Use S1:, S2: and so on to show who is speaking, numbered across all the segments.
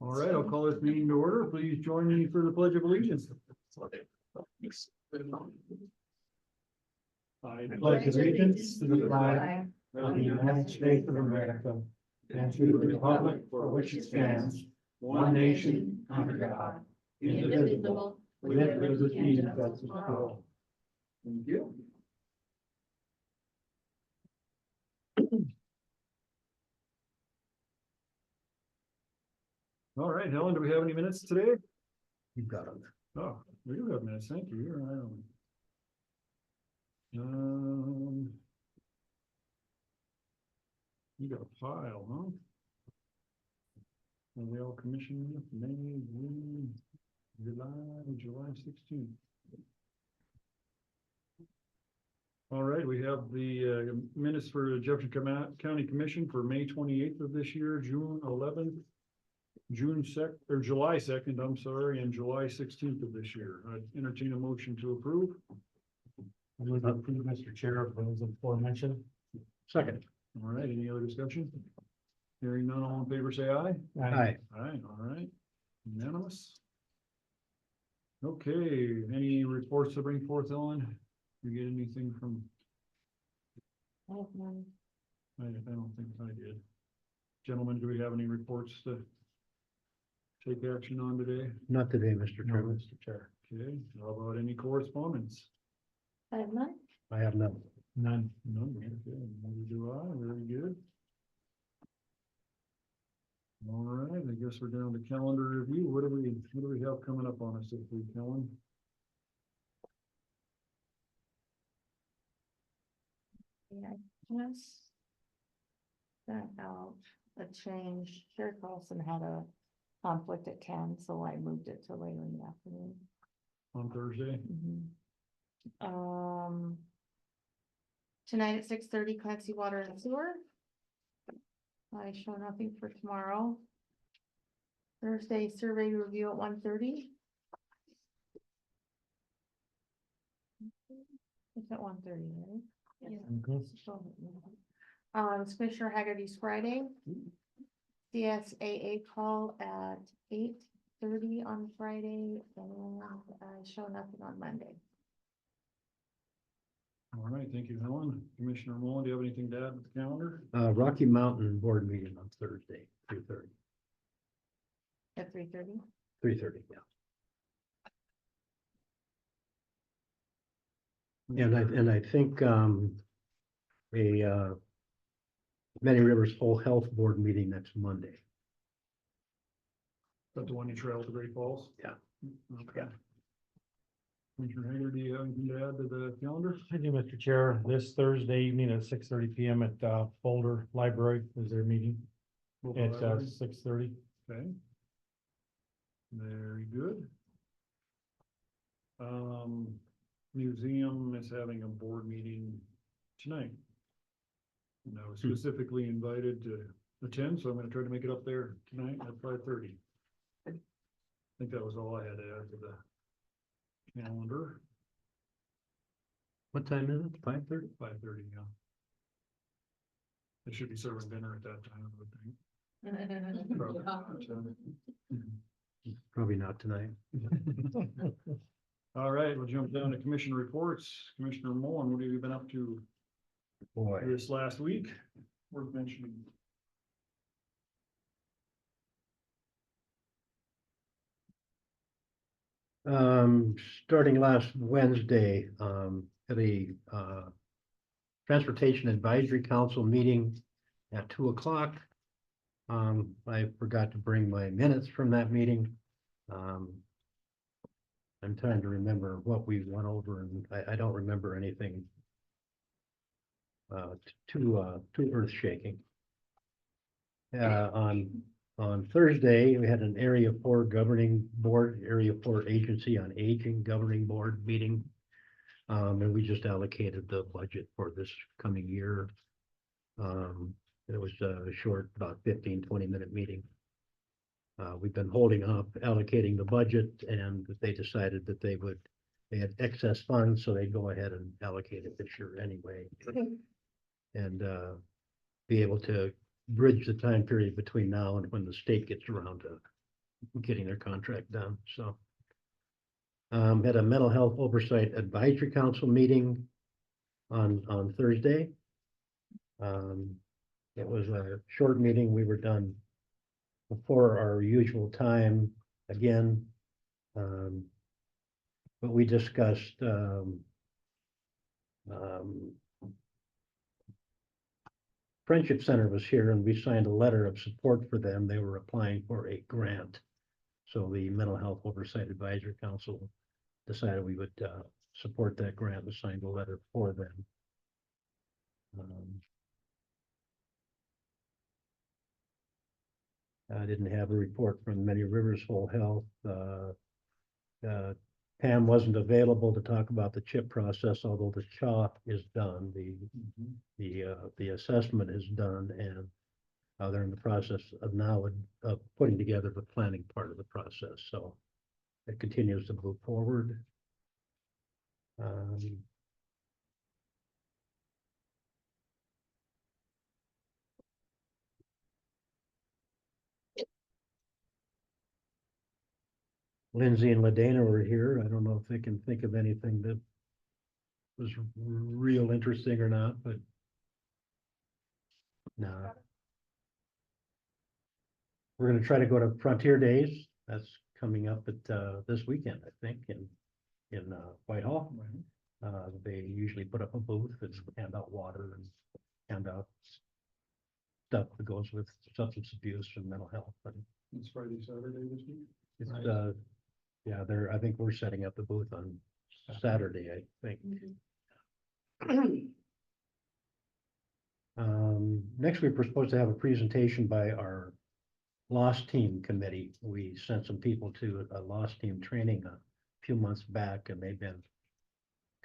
S1: All right, I'll call this meeting to order. Please join me for the Pledge of Allegiance. I
S2: Pledge allegiance to the flag of the United States of America and to the republic for which it stands, one nation, under God, indivisible, with liberty and justice for all.
S1: Thank you. All right, Helen, do we have any minutes today?
S2: You've got them.
S1: Oh, we do have minutes. Thank you. You're right on. You got a pile, huh? Are they all commissioned? May, June, July 16th. All right, we have the minutes for the Jefferson County Commission for May 28th of this year, June 11th, July 2nd, I'm sorry, and July 16th of this year. I entertain a motion to approve.
S2: I move to approve, Mr. Chair, of those aforementioned. Second.
S1: All right, any other discussion? Hearing none, all in favor, say aye.
S2: Aye.
S1: Aye, all right. Unanimous. Okay, any reports to bring forth, Ellen? You get anything from? I don't think I did. Gentlemen, do we have any reports to take action on today?
S2: Not today, Mr. Chairman. Mr. Chair.
S1: Okay, how about any correspondence?
S3: I have none.
S2: I have none. None.
S1: None, okay, neither do I, very good. All right, I guess we're down to calendar review. What do we have coming up on us this week, Helen?
S3: Yeah, I just sent out a change. Sherry Carlson had a conflict at 10, so I moved it to later in the afternoon.
S1: On Thursday?
S3: Tonight at 6:30, Clancy Water and Sewer. I show nothing for tomorrow. Thursday, survey review at 1:30. It's at 1:30, right? Commissioner Haggerty's Friday. CSAA call at 8:30 on Friday, and I show nothing on Monday.
S1: All right, thank you, Helen. Commissioner Mullen, do you have anything to add to the calendar?
S2: Rocky Mountain Board meeting on Thursday, 3:30.
S3: At 3:30.
S2: 3:30, yeah. And I think Many Rivers Whole Health Board meeting next Monday.
S1: That's the one you trailed to Great Falls?
S2: Yeah.
S1: Okay.
S2: Yeah.
S1: Commissioner Hager, do you have anything to add to the calendar?
S4: I do, Mr. Chair. This Thursday evening at 6:30 PM at Boulder Library is their meeting. It's 6:30.
S1: Okay. Very good. Museum is having a board meeting tonight. And I was specifically invited to attend, so I'm gonna try to make it up there tonight at 5:30. I think that was all I had to add to the calendar.
S2: What time is it? 5:30?
S1: 5:30, yeah. They should be serving dinner at that time, I would think.
S2: Probably not tonight.
S1: All right, we'll jump down to commission reports. Commissioner Mullen, what have you been up to
S2: Boy.
S1: this last week? Worth mentioning.
S2: Starting last Wednesday, at a Transportation Advisory Council meeting at 2 o'clock. I forgot to bring my minutes from that meeting. I'm trying to remember what we went over, and I don't remember anything too earth shaking. On Thursday, we had an Area 4 Governing Board, Area 4 Agency on Aging Governing Board meeting. And we just allocated the budget for this coming year. It was a short, about 15-20 minute meeting. We've been holding up allocating the budget, and they decided that they had excess funds, so they'd go ahead and allocate it this year anyway. And be able to bridge the time period between now and when the state gets around to getting their contract done, so. Had a mental health oversight advisory council meeting on Thursday. It was a short meeting. We were done before our usual time again. But we discussed, Friendship Center was here and we signed a letter of support for them. They were applying for a grant. So the Mental Health Oversight Advisory Council decided we would support that grant and signed a letter for them. I didn't have a report from Many Rivers Whole Health. Pam wasn't available to talk about the CHIP process, although the CHOP is done, the assessment is done, and they're in the process of now of putting together the planning part of the process. So it continues to move forward. Lindsay and Ladana were here. I don't know if they can think of anything that was real interesting or not, but no. We're gonna try to go to Frontier Days. That's coming up at this weekend, I think, in Whitehall. They usually put up a booth and hand out water and hand out stuff that goes with substance abuse and mental health. But
S1: It's Friday, Saturday this week.
S2: it's
S1: Right.
S2: yeah, I think we're setting up the booth on Saturday, I think. Next week, we're supposed to have a presentation by our lost team committee. We sent some people to a lost team training a few months back, and they've been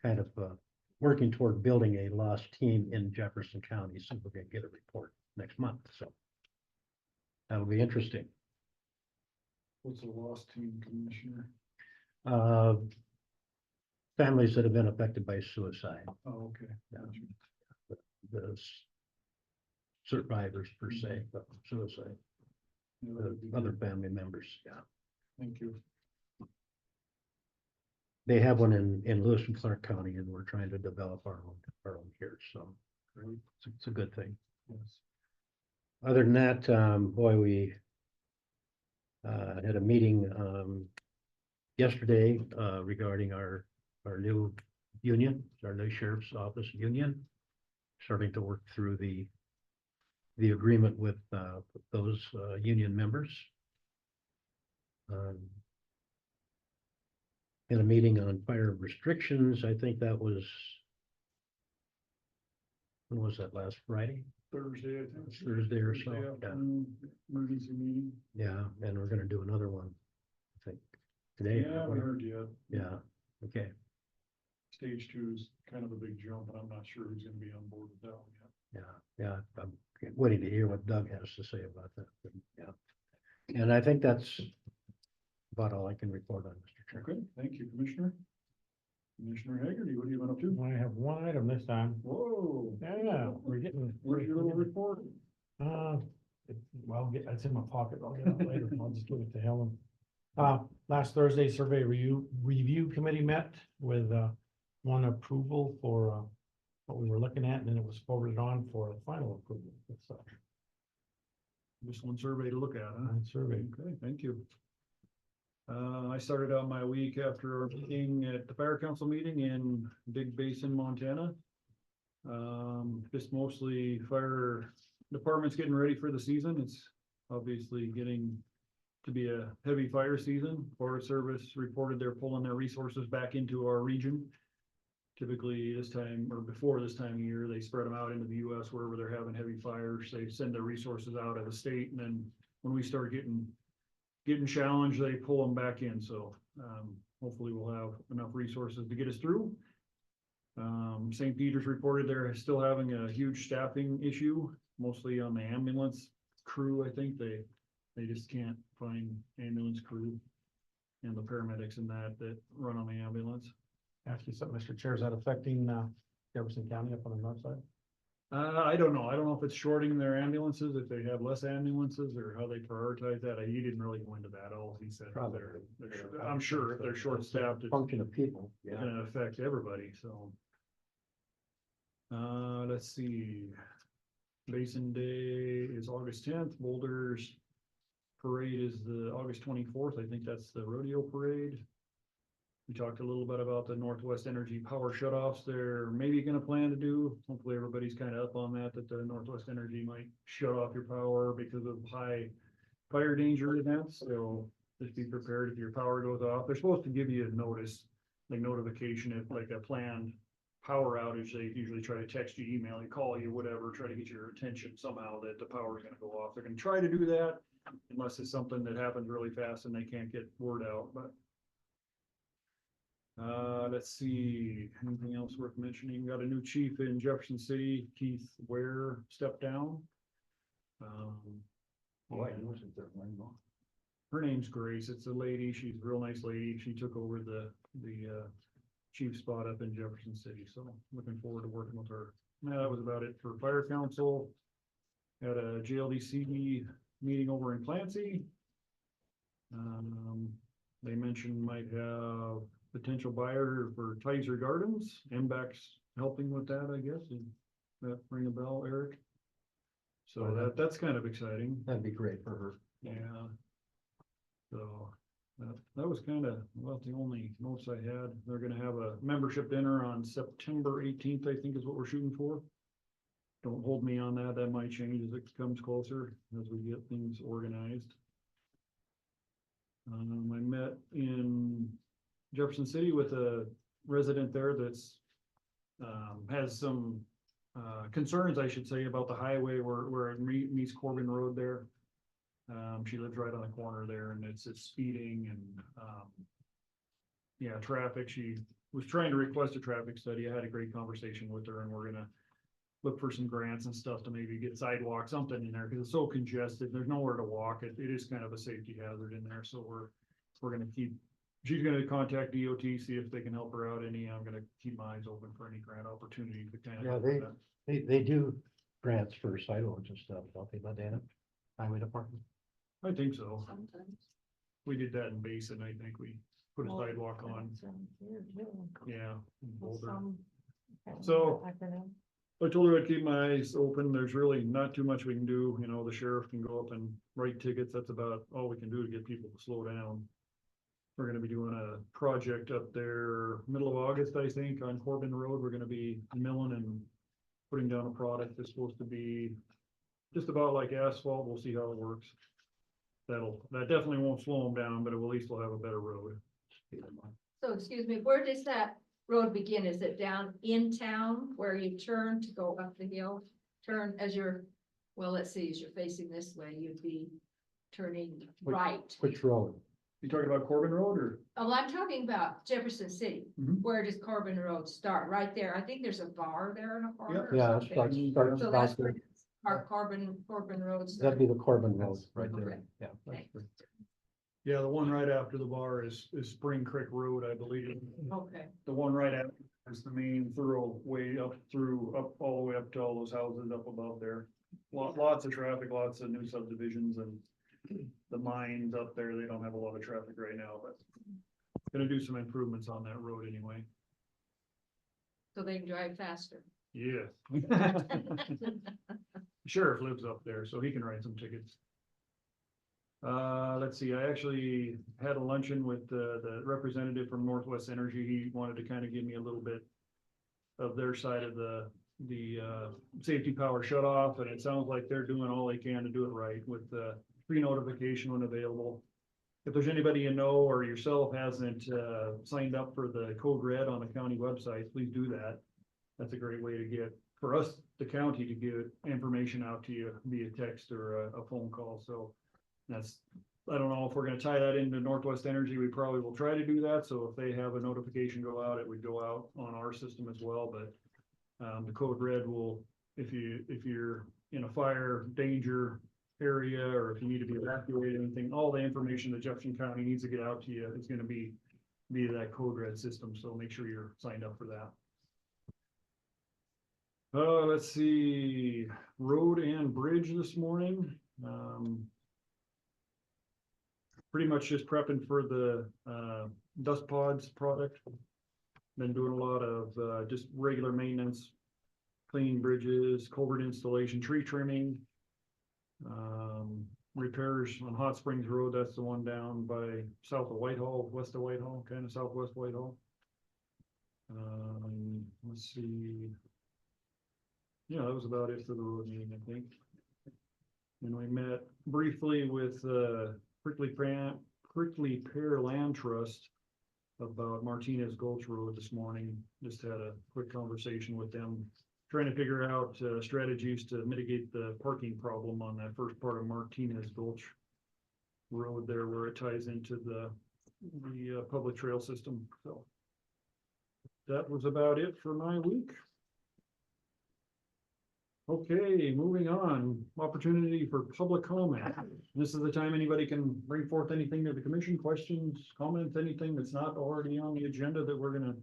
S2: kind of working toward building a lost team in Jefferson County. So we're gonna get a report next month, so that'll be interesting.
S1: What's a lost team, Commissioner?
S2: Families that have been affected by suicide,
S1: Oh, okay.
S2: Yeah.
S1: Gotcha.
S2: the survivors per se, of suicide,
S1: Yeah,
S2: the
S1: that'd be
S2: other
S1: good.
S2: family members, yeah.
S1: Thank you.
S2: They have one in Lewis and Clark County, and we're trying to develop our own here, so
S1: Great.
S2: it's a good thing.
S1: Yes.
S2: Other than that, boy, we had a meeting yesterday regarding our new union, our new sheriff's office union, starting to work through the agreement with those union members. In a meeting on fire restrictions, I think that was, when was that, last Friday?
S1: Thursday, I think.
S2: Thursday or so,
S1: Thursday
S2: yeah.
S1: afternoon, Emergency meeting.
S2: Yeah, and we're gonna do another one, I think, today.
S1: Yeah, we heard yet.
S2: Yeah, okay,
S1: Stage 2 is kind of a big jump, and I'm not sure who's gonna be on board with that one yet.
S2: yeah, I'm waiting to hear what Doug has to say about that, but, yeah. And I think that's about all I can report on, Mr. Chair.
S1: Okay, thank you, Commissioner. Commissioner Hagerty, what have you been up to?
S4: I have one item this time.
S1: Whoa.
S4: Yeah, we're getting.
S1: Where's your little report?
S4: Well, it's in my pocket. I'll get it later. I'll just give it to Helen. Last Thursday, survey review committee met with, one approval for, what we were looking at, and then it was forwarded on for final approval. It's
S1: Just one survey to look at, huh?
S4: survey.
S1: Okay, thank you. I started out my week after our meeting at the fire council meeting in Big Basin, Montana. Just mostly fire departments getting ready for the season. It's obviously getting to be a heavy fire season. Forest Service reported they're pulling their resources back into our region. Typically this time, or before this time of year, they spread them out into the US wherever they're having heavy fires. They send their resources out of the state, and then when we start getting challenged, they pull them back in. So hopefully we'll have enough resources to get us through. St. Peter's reported they're still having a huge staffing issue, mostly on the ambulance crew. I think they just can't find ambulance crew and the paramedics and that run on the ambulance.
S4: Ask you something, Mr. Chair, is that affecting, Jefferson County up on the north side?
S1: I don't know. I don't know if it's shorting their ambulances, if they have less ambulances or how they prioritize that. He didn't really go into that. All he said, was
S2: Probably.
S1: I'm sure if they're short staffed, it's
S2: Function of people, yeah.
S1: gonna affect everybody, so. Let's see. Basin Day is August 10th. Boulders Parade is the August 24th. I think that's the rodeo parade. We talked a little bit about the Northwest Energy power shutoffs they're maybe gonna plan to do. Hopefully everybody's kind of up on that, that the Northwest Energy might shut off your power because of high fire danger events, so just be prepared if your power goes off. They're supposed to give you a notice, like notification if like a planned power outage. They usually try to text you, email you, call you, whatever, try to get your attention somehow that the power is gonna go off. They're gonna try to do that unless it's something that happens really fast and they can't get word out, but. Let's see, anything else worth mentioning? Got a new chief in Jefferson City, Keith Ware stepped down. Her name's Grace. It's a lady. She's a real nice lady. She took over the chief spot up in Jefferson City, so looking forward to working with her. That was about it for fire council. Had a JLDC meeting over in Clancy. They mentioned might have potential buyer for Tizer Gardens. MBAC's helping with that, I guess. Did that ring a bell, Eric? So that's kind of exciting.
S2: That'd be great for her.
S1: Yeah. So that was kind of about the only notes I had. They're gonna have a membership dinner on September 18th, I think is what we're shooting for. Don't hold me on that. That might change as it comes closer, as we get things organized. I met in Jefferson City with a resident there that's has some concerns, I should say, about the highway where it meets Corbin Road there. She lives right on the corner there, and it's speeding and yeah, traffic. She was trying to request a traffic study. I had a great conversation with her, and we're gonna look for some grants and stuff to maybe get sidewalks, something in there, because it's so congested. There's nowhere to walk. It is kind of a safety hazard in there, so we're gonna keep. She's gonna contact DOT, see if they can help her out any. I'm gonna keep my eyes open for any grant opportunities to kind of.
S2: Yeah,
S1: help with that.
S2: they do grants for sidewalks and stuff, don't they, Dana? Highway Department.
S1: I think so.
S3: Sometimes.
S1: We did that in Basin. I think we put a sidewalk on. Yeah. in Boulder. So- I told her I'd keep my eyes open. There's really not too much we can do. You know, the sheriff can go up and write tickets. That's about all we can do to get people to slow down. We're gonna be doing a project up there middle of August, I think, on Corbin Road. We're gonna be milling and putting down a product that's supposed to be just about like asphalt. We'll see how it works. That definitely won't slow them down, but at least we'll have a better road.
S5: So excuse me, where does that road begin? Is it down in town where you turn to go up the hill? Turn as you're, well, let's see, as you're facing this way, you'd be turning right.
S2: Which road?
S1: You talking about Corbin Road or?
S5: Oh, I'm talking about Jefferson City.
S1: Mhm.
S5: Where does Corbin Road start? Right there. I think there's a bar there in a corner or
S2: Yeah, it
S5: something.
S2: starts
S5: So
S2: about
S5: that's
S2: there.
S5: where our Corbin Road
S2: That'd
S5: starts.
S2: be the Corbin Road right there,
S5: Okay.
S2: yeah.
S5: Thanks.
S1: Yeah, the one right after the bar is Spring Creek Road, I believe.
S5: Okay.
S1: The one right after is the main thorough way up all the way up to all those houses up above there. Lots of traffic, lots of new subdivisions and the mines up there. They don't have a lot of traffic right now, but gonna do some improvements on that road anyway.
S5: So they can drive faster.
S1: Yeah. Sheriff lives up there, so he can write some tickets. Let's see, I actually had a luncheon with the representative from Northwest Energy. He wanted to kind of give me a little bit of their side of the safety power shut off, and it sounds like they're doing all they can to do it right with the pre-notification when available. If there's anybody you know or yourself hasn't signed up for the code red on the county website, please do that. That's a great way to get, for us, the county, to get information out to you via text or a phone call. So that's, I don't know if we're gonna tie that into Northwest Energy. We probably will try to do that. So if they have a notification go out, it would go out on our system as well. But the code red will, if you're in a fire danger area, or if you need to be evacuated, anything, all the information that Jefferson County needs to get out to you is gonna be via that code red system. So make sure you're signed up for that. Let's see, road and bridge this morning. Pretty much just prepping for the dust pods product. Been doing a lot of just regular maintenance, cleaning bridges, culvert installation, tree trimming. Repairs on Hot Springs Road, that's the one down by south of Whitehall, west of Whitehall, kind of southwest Whitehall. Let's see. Yeah, that was about it for the road meeting, I think. And we met briefly with Prickly Pear Land Trust about Martinez Gulch Road this morning. Just had a quick conversation with them, trying to figure out strategies to mitigate the parking problem on that first part of Martinez Gulch Road there, where it ties into the public trail system. So that was about it for my week. Okay, moving on, opportunity for public comment. This is the time anybody can bring forth anything to the commission, questions, comments, anything that's not already on the agenda that we're gonna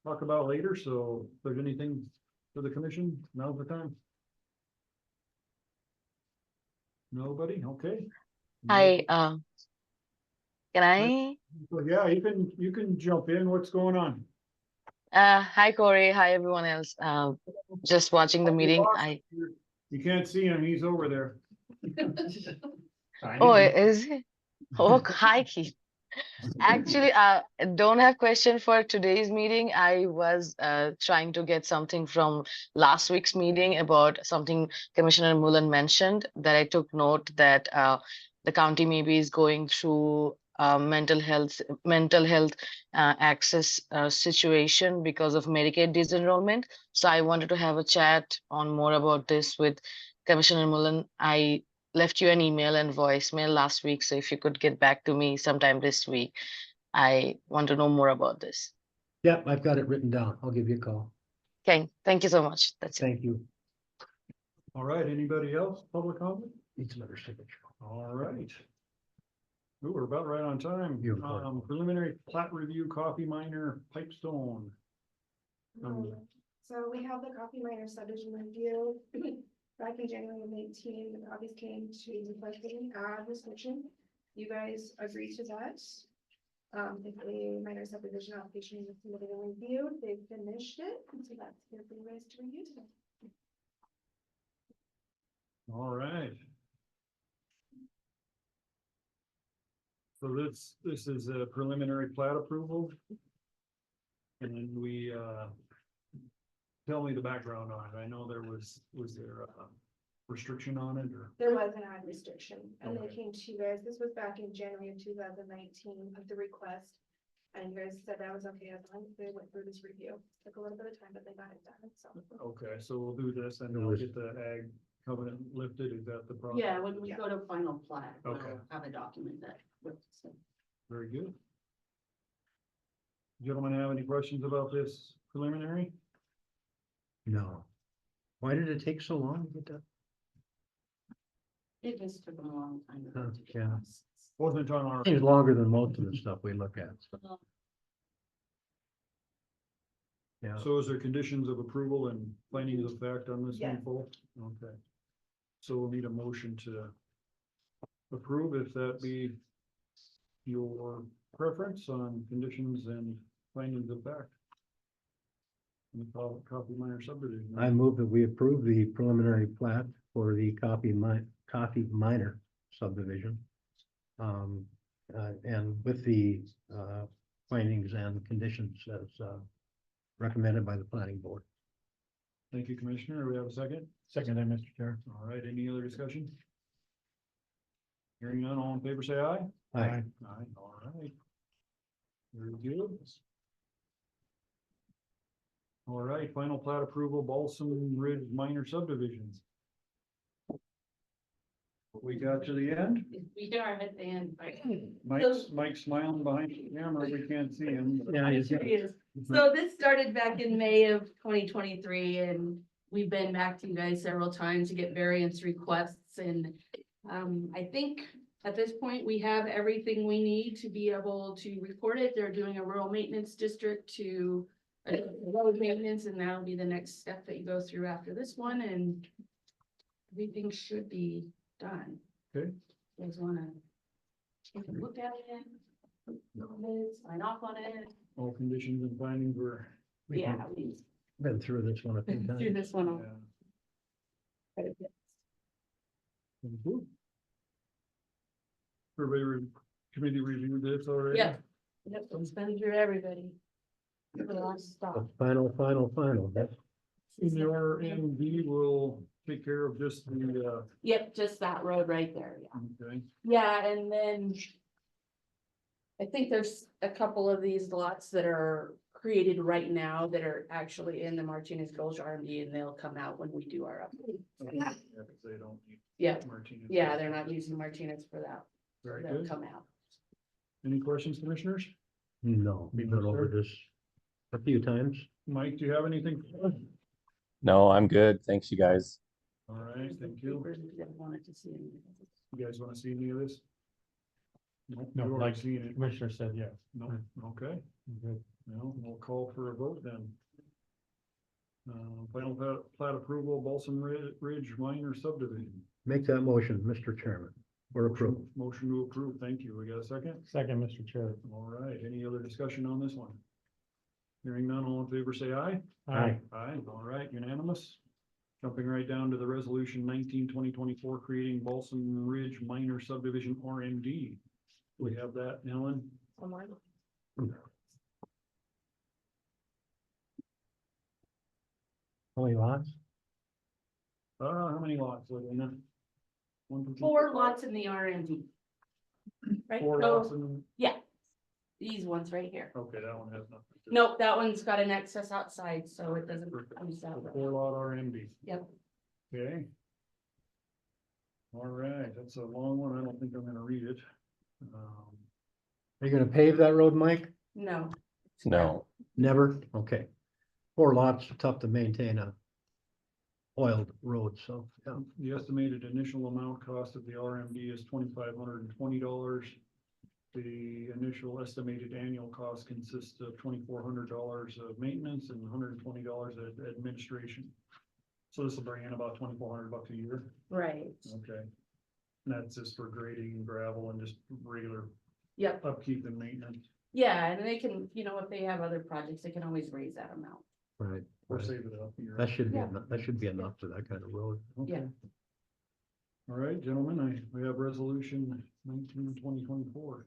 S1: talk about later. So if there's anything for the commission, now's the time. Nobody, okay.
S6: Hi, can I?
S1: So yeah, you can jump in. What's going on?
S6: Hi Corey, hi everyone else. Just watching the meeting.
S1: You can't see him, he's over there.
S6: Oh, is he? Oh, hi Keith. Actually, I don't have question for today's meeting. I was trying to get something from last week's meeting about something Commissioner Mullen mentioned, that I took note that the county maybe is going through mental health access situation because of Medicaid disenrollment. So I wanted to have a chat on more about this with Commissioner Mullen. I left you an email and voicemail last week, so if you could get back to me sometime this week, I want to know more about this.
S2: Yeah, I've got it written down. I'll give you a call.
S6: Okay, thank you so much. That's it.
S2: Thank you.
S1: All right, anybody else, public comment?
S2: Needs another signature.
S1: All right. Ooh, we're about right on time.
S2: You're fine.
S1: Preliminary plat review, coffee miner, pipestone.
S7: So we have the coffee miner subdivision review. Back in January of 18, the copies came to requesting add restriction. You guys agreed to that. If a minor subdivision application is submitted and reviewed, they've finished it, and so that's here for you guys to review today.
S1: All right. So this is a preliminary plat approval. And then we, tell me the background on it. I know there was there a restriction on it or?
S7: There was an add restriction, and
S1: Okay.
S7: they came to you guys, this was back in January of 2019 of the request. And you guys said that was okay as long as they went through this review. Took a little bit of time, but they got it done, so.
S1: Okay, so we'll do this and
S2: It
S1: we'll
S2: was-
S1: get the ag covenant lifted. Is that the problem?
S8: Yeah, when we
S7: Yeah.
S8: go to final plat, we'll
S1: Okay.
S8: have a document that.
S1: Very good. Gentlemen, have any questions about this preliminary?
S2: No. Why did it take so long to get that?
S8: It just took them a long time. to
S2: Huh,
S8: get
S2: yeah.
S8: this.
S1: Wasn't on our,
S2: Seems longer than most of the stuff we look at. So, yeah.
S1: so is there conditions of approval and findings of fact on this in
S7: Yes.
S1: full? Okay. So we'll need a motion to approve, if that be your preference on conditions and findings of fact. And we call it coffee miner subdivision.
S2: I move that we approve the preliminary plat for the coffee miner subdivision. And with the findings and conditions as recommended by the planning board.
S1: Thank you, Commissioner. Do we have a second?
S4: Second, Mr. Chair.
S1: All right, any other discussion? Hearing none, all in favor, say aye.
S2: Aye.
S1: Aye, all right. Very good. All right, final plat approval, Balsam Ridge Minor Subdivisions. We got to the end.
S8: We are at the end. right?
S1: Mike's smiling behind the camera, we can't see him. but-
S2: Yeah, he's
S8: Sure is. So this started back in May of 2023, and we've been back to you guys several times to get variance requests, and I think at this point, we have everything we need to be able to record it. They're doing a rural maintenance district to road maintenance, and that'll be the next step that you go through after this one, and everything should be done.
S1: Okay.
S8: You guys wanna take a look at it? Sign off on it?
S1: All conditions and findings were.
S8: Yeah, we've
S2: Been through this one a few
S8: been through
S2: times.
S8: this one.
S1: Yeah.
S8: Quite a bit.
S1: Mhm. Committee reviewed this already?
S8: Yep, yep, it's been through everybody. The last stop.
S2: The final. That's
S1: And your MV will take care of just the,
S8: Yep, just that road right there, yeah.
S1: okay,
S8: Yeah, and then I think there's a couple of these lots that are created right now that are actually in the Martinez Gulch RMD, and they'll come out when we do our update.
S1: yeah, because they don't need
S8: Yeah,
S1: Martinez.
S8: yeah, they're not using Martinez for that. so
S1: Very
S8: They'll
S1: good.
S8: come out.
S1: Any questions, commissioners?
S2: no, we've been over this a few times.
S1: Mike, do you have anything?
S9: No, I'm good. Thanks, you guys.
S1: All right, thank you.
S8: Papers if you guys wanted to see any.
S1: You guys want to see any of this? Nope,
S4: No,
S1: you've already
S4: like
S1: seen it.
S4: Commissioner said, yes.
S1: No, okay,
S4: Good.
S1: no, we'll call for a vote then. Final plat approval, Balsam Ridge Minor Subdivision.
S2: Make that motion, Mr. Chairman. We're approved.
S1: Motion to approve, thank you. We got a second?
S4: Second, Mr. Chair.
S1: All right, any other discussion on this one? Hearing none, all in favor, say aye.
S2: Aye.
S1: Aye, all right, unanimous. Jumping right down to the resolution 19/2024, creating Balsam Ridge Minor Subdivision RMD. We have that, Ellen?
S3: Somewhere.
S2: How many lots?
S1: How many lots, Lena? 1, 2, 3,
S8: 4 lots in the RMD. Right,
S1: 4
S8: so,
S1: lots and,
S8: yeah, these ones right here.
S1: okay, that one has nothing. to-
S8: Nope, that one's got an excess outside, so it doesn't use that
S1: The
S8: road.
S1: 4 lot RMD.
S8: Yep.
S1: Okay. All right, that's a long one. I don't think I'm gonna read it.
S2: Are you gonna pave that road, Mike?
S8: No.
S9: No,
S2: Never? Okay. 4 lots, tough to maintain a oiled road, so, yeah.
S1: The estimated initial amount cost of the RMD is $2,520. The initial estimated annual cost consists of $2,400 of maintenance and $120 of administration. So this will bring in about $2,400 a year.
S8: Right,
S1: Okay. And that's just for grading and gravel and just regular
S8: yep,
S1: upkeep and maintenance,
S8: yeah, and they can, you know, if they have other projects, they can always raise that amount.
S2: Right.
S1: or save it up here.
S2: That should be,
S8: Yeah.
S2: enough. That should be enough for that kind of road.
S1: Okay.
S8: Yeah.
S1: All right, gentlemen, we have resolution 19/2024.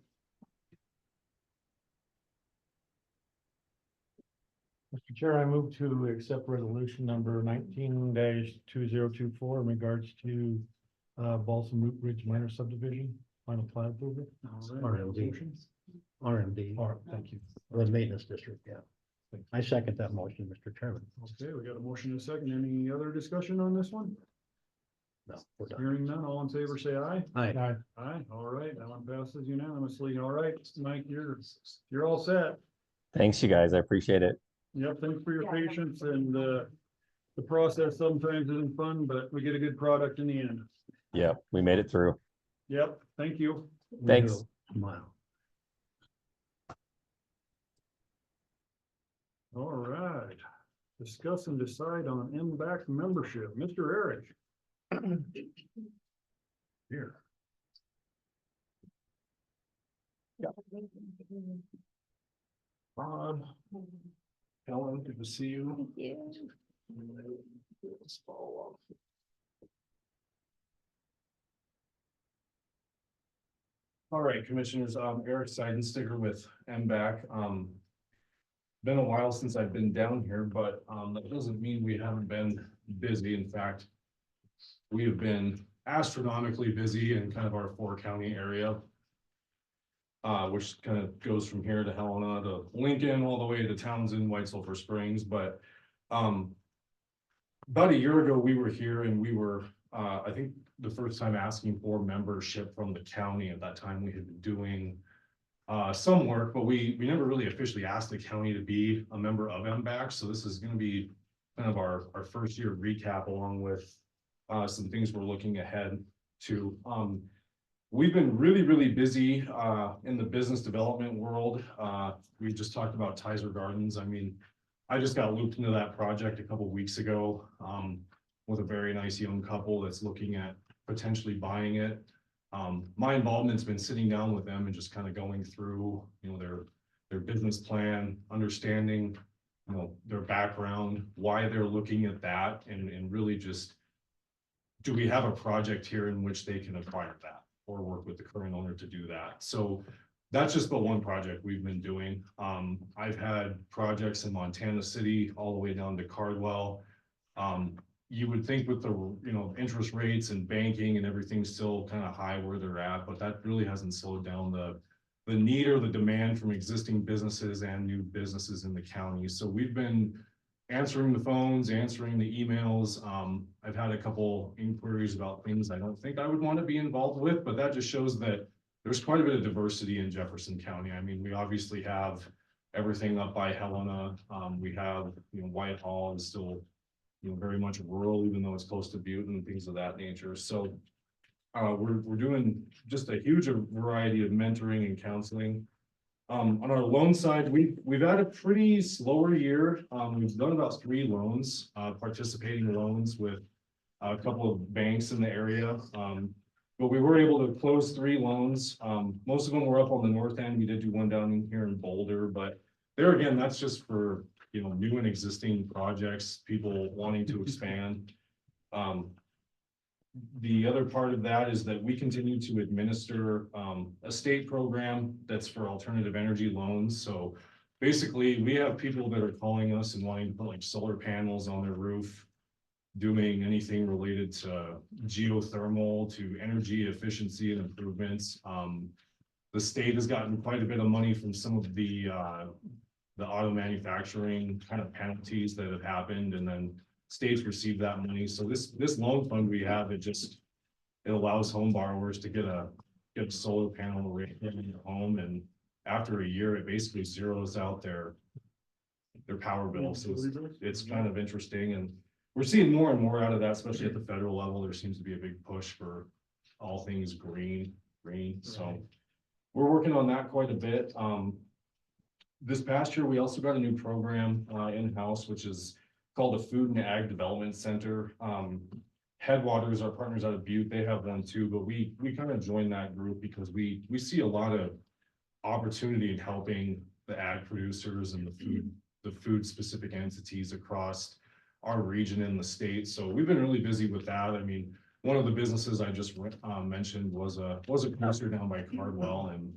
S4: Mr. Chair, I move to accept resolution number 19-2024 in regards to Balsam Ridge Minor Subdivision, final plat approval.
S1: All right,
S2: RMD.
S1: motion.
S2: RMD,
S4: All right, thank you.
S2: the maintenance district, yeah. I second that motion, Mr. Chairman.
S1: Okay, we got a motion and a second. Any other discussion on this one?
S2: No, we're done.
S1: Hearing none, all in favor, say aye.
S2: Aye.
S4: Aye.
S1: Aye, all right, that one passes unanimously. All right, Mike, you're all set.
S9: thanks, you guys. I appreciate it.
S1: Yep, thanks for your
S3: Yeah.
S1: patience and, the process sometimes isn't fun, but we get a good product in the end.
S9: Yeah, we made it through.
S1: Yep, thank you.
S2: We
S9: Thanks.
S2: do. Smile.
S1: All right, discuss and decide on MBAC membership. Mr. Eric. Here.
S10: Ron, Helen, good to see you.
S3: Yeah.
S10: Let's follow up. All right, commissioners, Eric Seidensticker with MBAC. Been a while since I've been down here, but that doesn't mean we haven't been busy. In fact, we have been astronomically busy in kind of our 4-county area. Which kind of goes from here to Helena to Lincoln, all the way to Townsend, White Sulphur Springs, but about a year ago, we were here and we were, I think the first time asking for membership from the county. At that time, we had been doing some work, but we never really officially asked the county to be a member of MBAC. So this is going to be kind of our first year recap, along with some things we're looking ahead to. We've been really, really busy in the business development world. We just talked about Tizer Gardens. I mean, I just got looped into that project a couple weeks ago, with a very nice young couple that's looking at potentially buying it. My involvement's been sitting down with them and just kind of going through, you know, their business plan, understanding, you know, their background, why they're looking at that, and really just, do we have a project here in which they can acquire that or work with the current owner to do that? So that's just the one project we've been doing. I've had projects in Montana City all the way down to Cardwell. You would think with the, you know, interest rates and banking and everything still kind of high where they're at, but that really hasn't slowed down the need or the demand from existing businesses and new businesses in the county. So we've been answering the phones, answering the emails. I've had a couple inquiries about things I don't think I would want to be involved with, but that just shows that there's quite a bit of diversity in Jefferson County. I mean, we obviously have everything up by Helena. We have, you know, Whitehall is still, you know, very much rural, even though it's close to Butte and things of that nature. So we're doing just a huge variety of mentoring and counseling. On our loan side, we've had a pretty slower year. We've done about 3 loans, participating loans with a couple of banks in the area. But we were able to close 3 loans. Most of them were up on the north end. We did do one down in here in Boulder, but there again, that's just for, you know, new and existing projects, people wanting to expand. The other part of that is that we continue to administer a state program that's for alternative energy loans. So basically, we have people that are calling us and wanting to put like solar panels on their roof, doing anything related to geothermal, to energy efficiency and improvements. The state has gotten quite a bit of money from some of the auto manufacturing kind of penalties that have happened, and then states receive that money. So this loan fund we have, it allows home borrowers to get a solar panel right in their home, and after a year, it basically zeroes out their power bill. So it's kind of interesting, and we're seeing more and more out of that, especially at the federal level. There seems to be a big push for all things green. So we're working on that quite a bit. This past year, we also got a new program in-house, which is called the Food and Ag Development Center. Headwaters, our partners out of Butte, they have one too, but we kind of joined that group because we see a lot of opportunity in helping the ag producers and the food specific entities across our region in the state. So we've been really busy with that. I mean, one of the businesses I just mentioned was a grocer down by Cardwell, and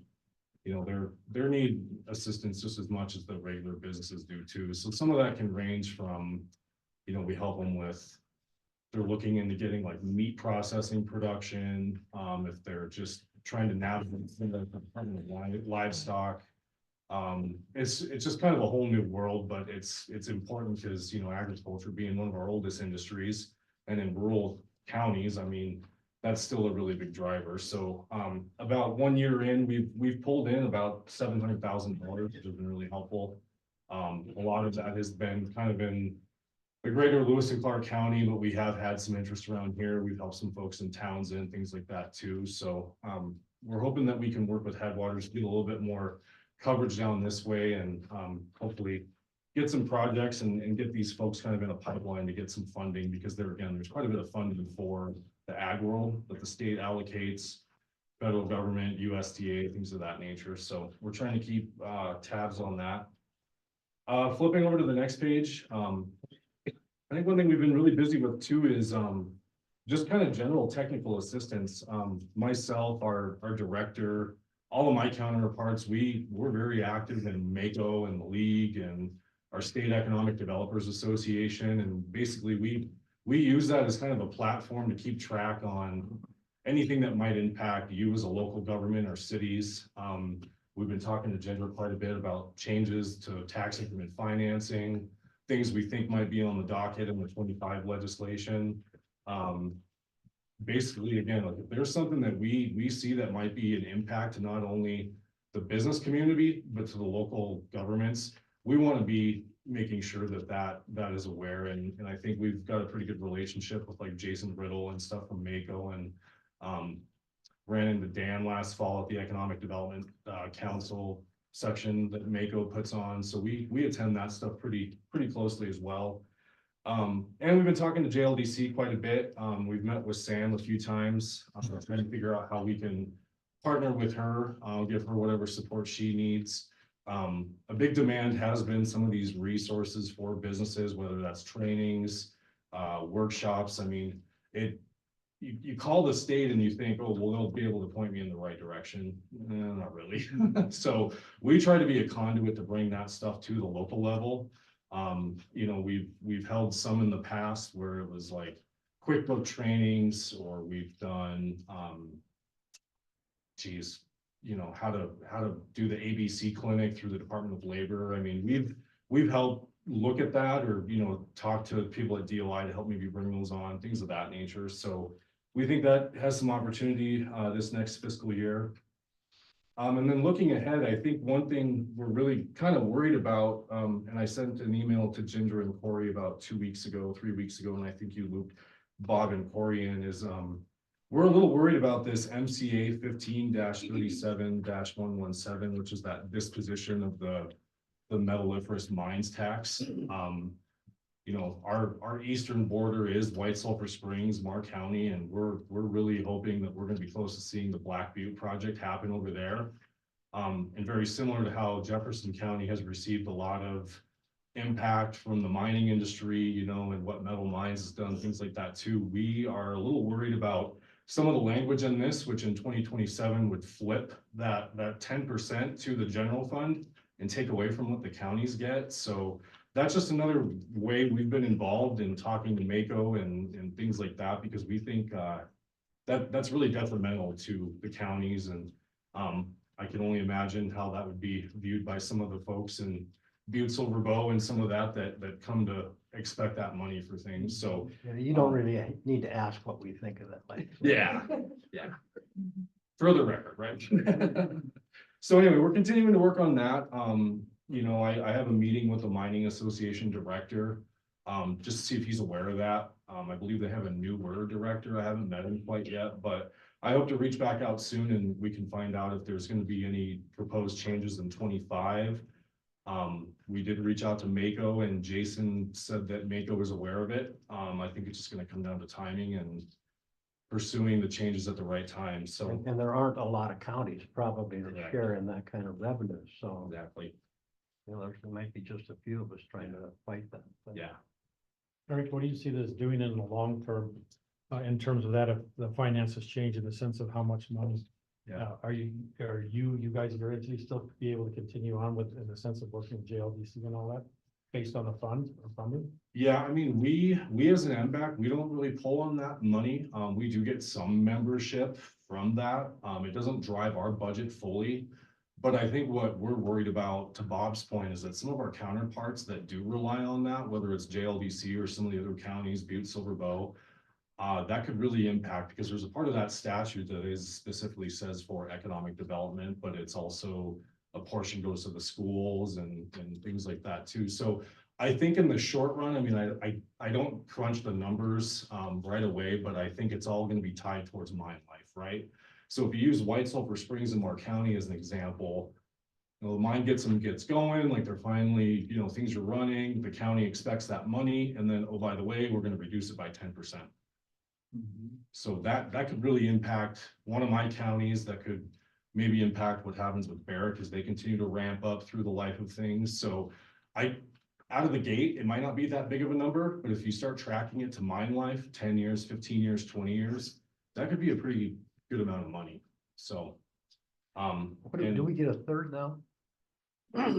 S10: you know, they need assistance just as much as the regular businesses do too. So some of that can range from, you know, we help them with, they're looking into getting like meat processing production, if they're just trying to navigate the livestock. It's just kind of a whole new world, but it's important because, you know, agriculture being one of our oldest industries, and in rural counties, I mean, that's still a really big driver. So about 1 year in, we've pulled in about $700,000, which has been really helpful. A lot of that has been kind of in the greater Lewis and Clark County, but we have had some interest around here. We've helped some folks in Townsend, things like that too. So we're hoping that we can work with Headwaters to get a little bit more coverage down this way, and hopefully get some projects and get these folks kind of in a pipeline to get some funding, because there's quite a bit of funding for the ag world that the state allocates, federal government, USDA, things of that nature. So we're trying to keep tabs on that. Flipping over to the next page. I think one thing we've been really busy with too is just kind of general technical assistance. Myself, our director, all of my counterparts, we're very active in MACO and the league and our State Economic Developers Association. And basically we use that as kind of a platform to keep track on anything that might impact you as a local government or cities. We've been talking to Ginger quite a bit about changes to tax increment financing, things we think might be on the docket in the 25 legislation. Basically, again, like if there's something that we see that might be an impact to not only the business community, but to the local governments, we want to be making sure that is aware. And I think we've got a pretty good relationship with like Jason Riddle and stuff from MACO, and ran into Dan last fall at the Economic Development Council. section that Mako puts on, so we attend that stuff pretty closely as well. And we've been talking to JLDC quite a bit. We've met with Sam a few times, trying to figure out how we can partner with her, give her whatever support she needs. A big demand has been some of these resources for businesses, whether that's trainings, workshops. I mean, you call the state and you think, oh, well, they'll be able to point me in the right direction. Not really. So we try to be a conduit to bring that stuff to the local level. You know, we've held some in the past where it was like QuickBook trainings, or we've done, you know, how to do the ABC clinic through the Department of Labor. I mean, we've helped look at that, or, you know, talk to people at DOI to help maybe bring those on, things of that nature. So we think that has some opportunity this next fiscal year. And then looking ahead, I think one thing we're really kind of worried about, and I sent an email to Ginger and Corey about 3 weeks ago, and I think you looped Bob and Corey in, is we're a little worried about this MCA 15-37-117, which is that disposition of the metalliferous mines tax. You know, our eastern border is White Sulphur Springs, Marr County, and we're really hoping that we're going to be close to seeing the Black Butte project happen over there. And very similar to how Jefferson County has received a lot of impact from the mining industry, you know, and what Metal Mines has done, things like that too. We are a little worried about some of the language in this, which in 2027 would flip that 10% to the general fund and take away from what the counties get. So that's just another way we've been involved in talking to Mako and things like that, because we think that's really detrimental to the counties. And I can only imagine how that would be viewed by some of the folks in Butte, Silver Bow, and some of that come to expect that money for things. So
S2: Yeah, you don't really need to ask what we think of that. Like,
S10: yeah. For the record, right? So anyway, we're continuing to work on that. You know, I have a meeting with the Mining Association director, just to see if he's aware of that. I believe they have a newer director. I haven't met him quite yet, but I hope to reach back out soon and we can find out if there's going to be any proposed changes in 25. We did reach out to Mako, and Jason said that Mako is aware of it. I think it's just going to come down to timing and pursuing the changes at the right time. So
S2: and there aren't a lot of counties probably that
S10: Correct.
S2: share in that kind of revenue, so.
S10: exactly,
S2: You know, there might be just a few of us trying to fight that. but-
S10: yeah.
S4: Eric, what do you see this doing in the long term, in terms of that, if the finances change in the sense of how much money?
S10: Yeah.
S4: Are you guys, your entity still be able to continue on with, in the sense of working with JLDC and all that, based on the fund or funding?
S10: Yeah, I mean, we as an MBAC, we don't really pull on that money. We do get some membership from that. It doesn't drive our budget fully. But I think what we're worried about, to Bob's point, is that some of our counterparts that do rely on that, whether it's JLDC or some of the other counties, Butte, Silver Bow, that could really impact, because there's a part of that statute that is specifically says for economic development, but it's also a portion goes to the schools and things like that too. So I think in the short run, I mean, I don't crunch the numbers right away, but I think it's all going to be tied towards mine life, right? So if you use White Sulphur Springs in Marr County as an example, you know, the mine gets going, like they're finally, you know, things are running, the county expects that money, and then, oh, by the way, we're going to reduce it by 10%. So that could really impact one of my counties. That could maybe impact what happens with Barrick as they continue to ramp up through the life of things. So out of the gate, it might not be that big of a number, but if you start tracking it to mine life, 10 years, 15 years, 20 years, that could be a pretty good amount of money. So,
S2: Do we get a third now?
S10: Yeah.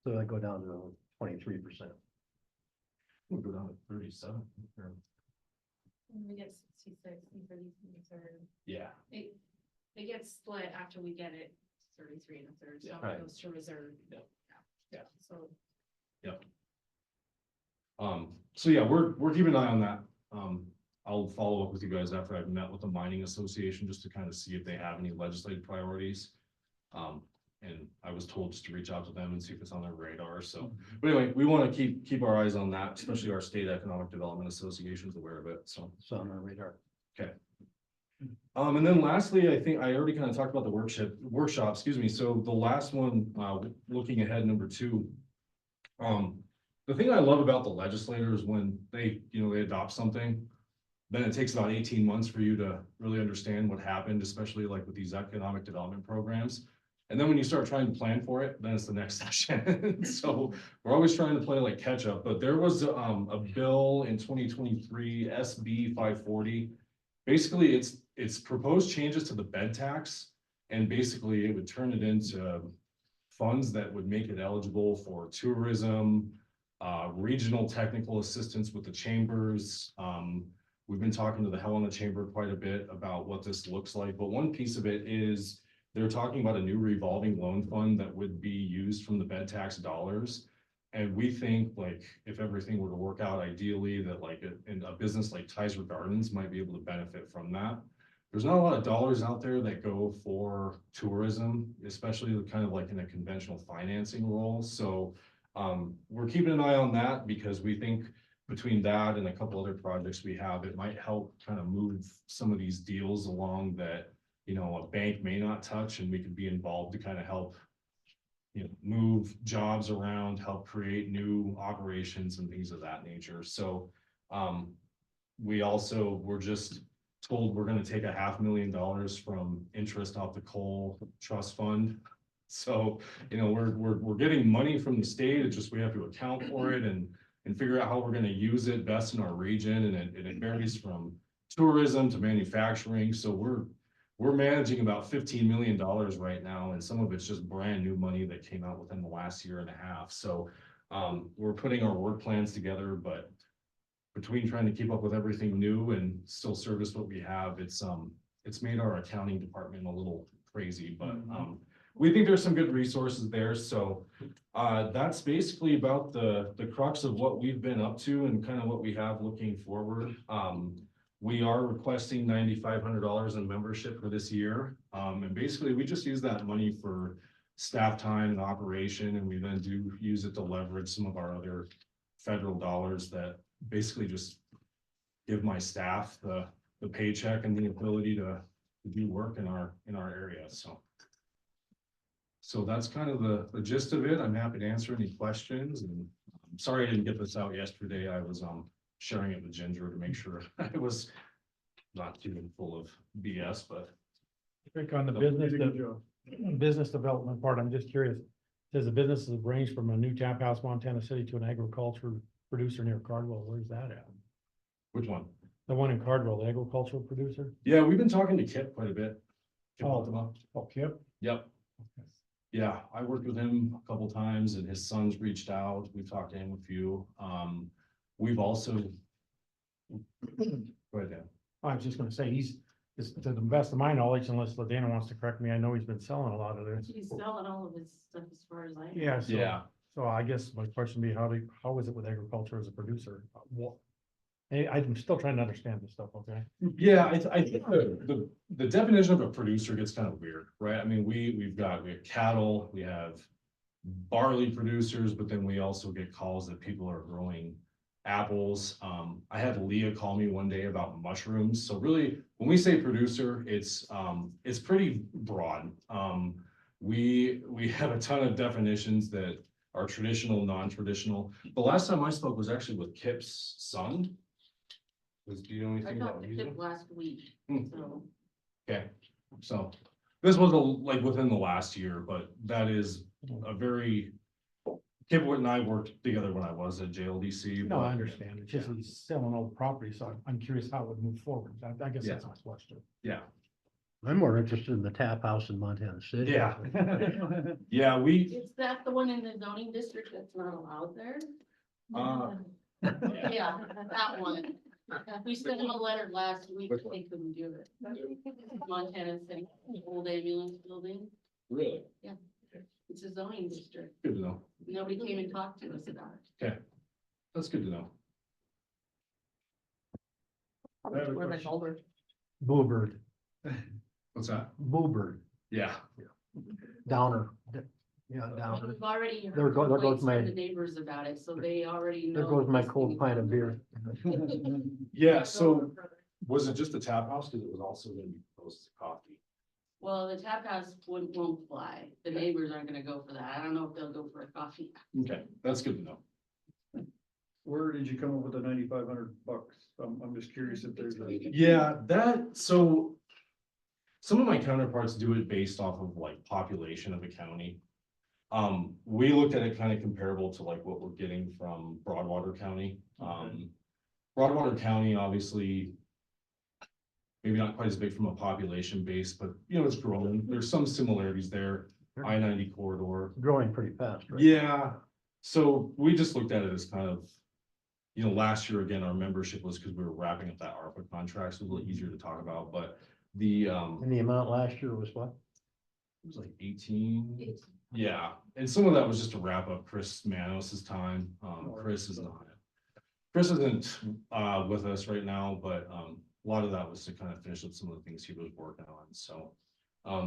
S2: So I go down to 23%.
S10: we'll go down to 37.
S8: We get 66, and 33.
S10: Yeah.
S8: It gets split after we get it, 33 and a third, so
S2: Right.
S8: it goes to reserve.
S10: Yeah. Yeah.
S8: So.
S10: So yeah, we're keeping an eye on that. I'll follow up with you guys after I've met with the Mining Association, just to kind of see if they have any legislative priorities. And I was told just to reach out to them and see if it's on their radar. So, but anyway, we want to keep our eyes on that, especially our state economic development associations aware of it. So,
S2: It's on our radar.
S10: And then lastly, I think I already kind of talked about the workshop, excuse me. So the last one, looking ahead, number 2. The thing I love about the legislators when they adopt something, then it takes about 18 months for you to really understand what happened, especially like with these economic development programs. And then when you start trying to plan for it, then it's the next session. So we're always trying to play like catch up, but there was a bill in 2023, SB 540. Basically, it's proposed changes to the bed tax, and basically it would turn it into funds that would make it eligible for tourism, regional technical assistance with the chambers. We've been talking to the Helena Chamber quite a bit about what this looks like, but one piece of it is they're talking about a new revolving loan fund that would be used from the bed tax dollars. And we think like if everything were to work out ideally, that like in a business like Tizer Gardens might be able to benefit from that. There's not a lot of dollars out there that go for tourism, especially kind of like in a conventional financing role. So we're keeping an eye on that because we think between that and a couple other projects we have, it might help kind of move some of these deals along that, a bank may not touch, and we could be involved to kind of help, move jobs around, help create new operations and things of that nature. So we're just told we're going to take $500,000 from interest off the coal trust fund. So, we're getting money from the state. It's just we have to account for it and figure out how we're going to use it best in our region. And it varies from tourism to manufacturing. So we're managing about $15 million right now, and some of it's just brand new money that came out within the last year and a half. So we're putting our work plans together, but between trying to keep up with everything new and still service what we have, it's made our accounting department a little crazy, but we think there's some good resources there. So that's basically about the crux of what we've been up to and kind of what we have looking forward. We are requesting $9,500 in membership for this year. And basically we just use that money for staff time and operation. And we then do use it to leverage some of our other federal dollars that basically just give my staff the paycheck and the ability to do work in our area. So that's kind of the gist of it. I'm happy to answer any questions, and I'm sorry I didn't get this out yesterday. I was sharing it with Ginger to make sure I was not too full of BS, but
S4: I think on the
S1: You did a good job.
S4: business development part, I'm just curious. Says the business has ranged from a new tap house, Montana City, to an agriculture producer near Cardwell. Where's that at?
S10: which one?
S4: The one in Cardwell, the agricultural producer?
S10: Yeah, we've been talking to Kip quite a bit. Kip
S4: Oh.
S10: Altama.
S4: Oh, Kip?
S10: Yep. Yeah, I worked with him a couple times, and his sons reached out. We've talked to him a few. We've also. Go ahead, Dan.
S4: I was just gonna say, to the best of my knowledge, unless Ladana wants to correct me, I know he's been selling a lot of this.
S8: He's selling all of his stuff as far as I know.
S4: Yeah, so,
S10: Yeah,
S4: so I guess my question would be, how is it with agriculture as a producer? What? I'm still trying to understand this stuff, okay?
S10: yeah, I think the definition of a producer gets kind of weird, right? I mean, we have cattle, we have barley producers, but then we also get calls that people are growing apples. I had Leah call me one day about mushrooms. So really, when we say producer, it's pretty broad. We have a ton of definitions that are traditional, non-traditional. The last time I spoke was actually with Kip's son. Do you know
S8: I
S10: anything about
S8: talked to
S10: music?
S8: Kip last week,
S10: Hmm.
S8: so.
S10: Okay, so this was like within the last year, but that is a very. Kip and I worked together when I was at JLDC.
S4: No, I
S10: but-
S4: understand. It's just he's selling old property, so I'm curious how it would move forward. I guess that's my question.
S10: Yeah,
S2: I'm more interested in the tap house in Montana City.
S10: yeah. Yeah, we,
S8: Is that the one in the zoning district that's not allowed there? Yeah, that one. We sent them a letter last week,
S10: Which
S8: that
S10: one?
S8: they couldn't do it. Montana City, old ambulance building,
S10: really,
S8: it's a zoning district.
S10: good to know.
S8: Nobody came and talked to us about it.
S10: That's good to know.
S1: I have a question.
S4: Bluebird,
S10: What's that?
S4: Bluebird,
S10: Yeah,
S4: Downer. Yeah, Downer.
S8: We've already
S4: There
S8: heard
S4: goes
S8: complaints
S4: my-
S8: from the neighbors about it, so they already know.
S4: There goes my
S8: this
S4: cold
S8: thing
S4: pint
S8: is
S4: of beer.
S10: yeah, so Was it just the tap house? Cause it was also gonna be close to coffee.
S8: Well, the tap house won't fly. The neighbors aren't gonna go for that. I don't know if they'll go for a coffee.
S10: Okay, that's good to know.
S1: Where did you come up with the $9,500? I'm just curious if there's a.
S10: Yeah, so. Some of my counterparts do it based off of like population of the county. We looked at it kind of comparable to like what we're getting from Broadwater County. Broadwater County, obviously. Maybe not quite as big from a population base, but you know, it's growing. There's some similarities there. I-90 corridor.
S2: Growing pretty fast, right?
S10: Yeah, so we just looked at it as kind of. You know, last year, again, our membership was because we were wrapping up that ARPA contract, so it was a little easier to talk about, but the,
S2: And the amount last year was what?
S10: it was like 18. Yeah, and some of that was just to wrap up Chris Manos's time. Chris is not. Chris isn't with us right now, but a lot of that was to kind of finish up some of the things he was working on, so.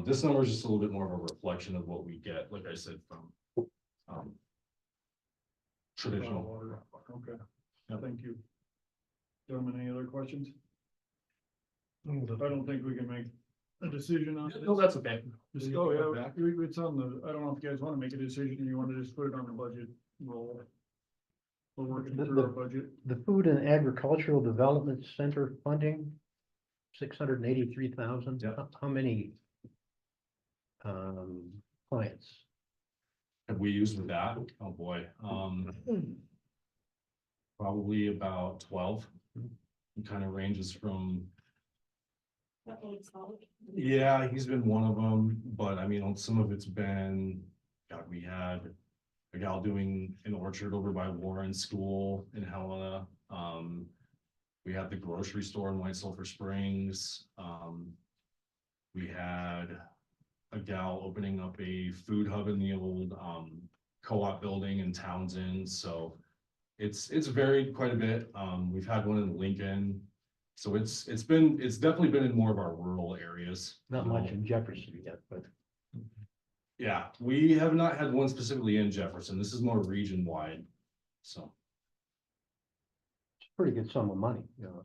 S10: This number is just a little bit more of a reflection of what we get, like I said, from traditional.
S1: Okay, thank you. Gentlemen, any other questions? I don't think we can make a decision on it.
S10: No, that's okay.
S1: Just, oh, yeah, it's on the, I don't know if you guys wanna make a decision, or you wanna just put it on the budget roll. We're working through our budget.
S2: The Food and Agricultural Development Center funding, 683,000.
S10: Yeah.
S2: How many clients?
S10: Have we used with that? Oh, boy. Probably about 12. It kind of ranges from, yeah, he's been one of them, but I mean, on some of it's been, God, we had a gal doing an orchard over by Warren School in Helena. We had the grocery store in White Sulphur Springs. We had a gal opening up a food hub in the old co-op building in Townsend, so it's varied quite a bit. We've had one in Lincoln, so it's definitely been in more of our rural areas.
S2: Not much in Jefferson yet, but
S10: Yeah, we have not had one specifically in Jefferson. This is more region wide, so.
S2: it's a pretty good sum of money, you know.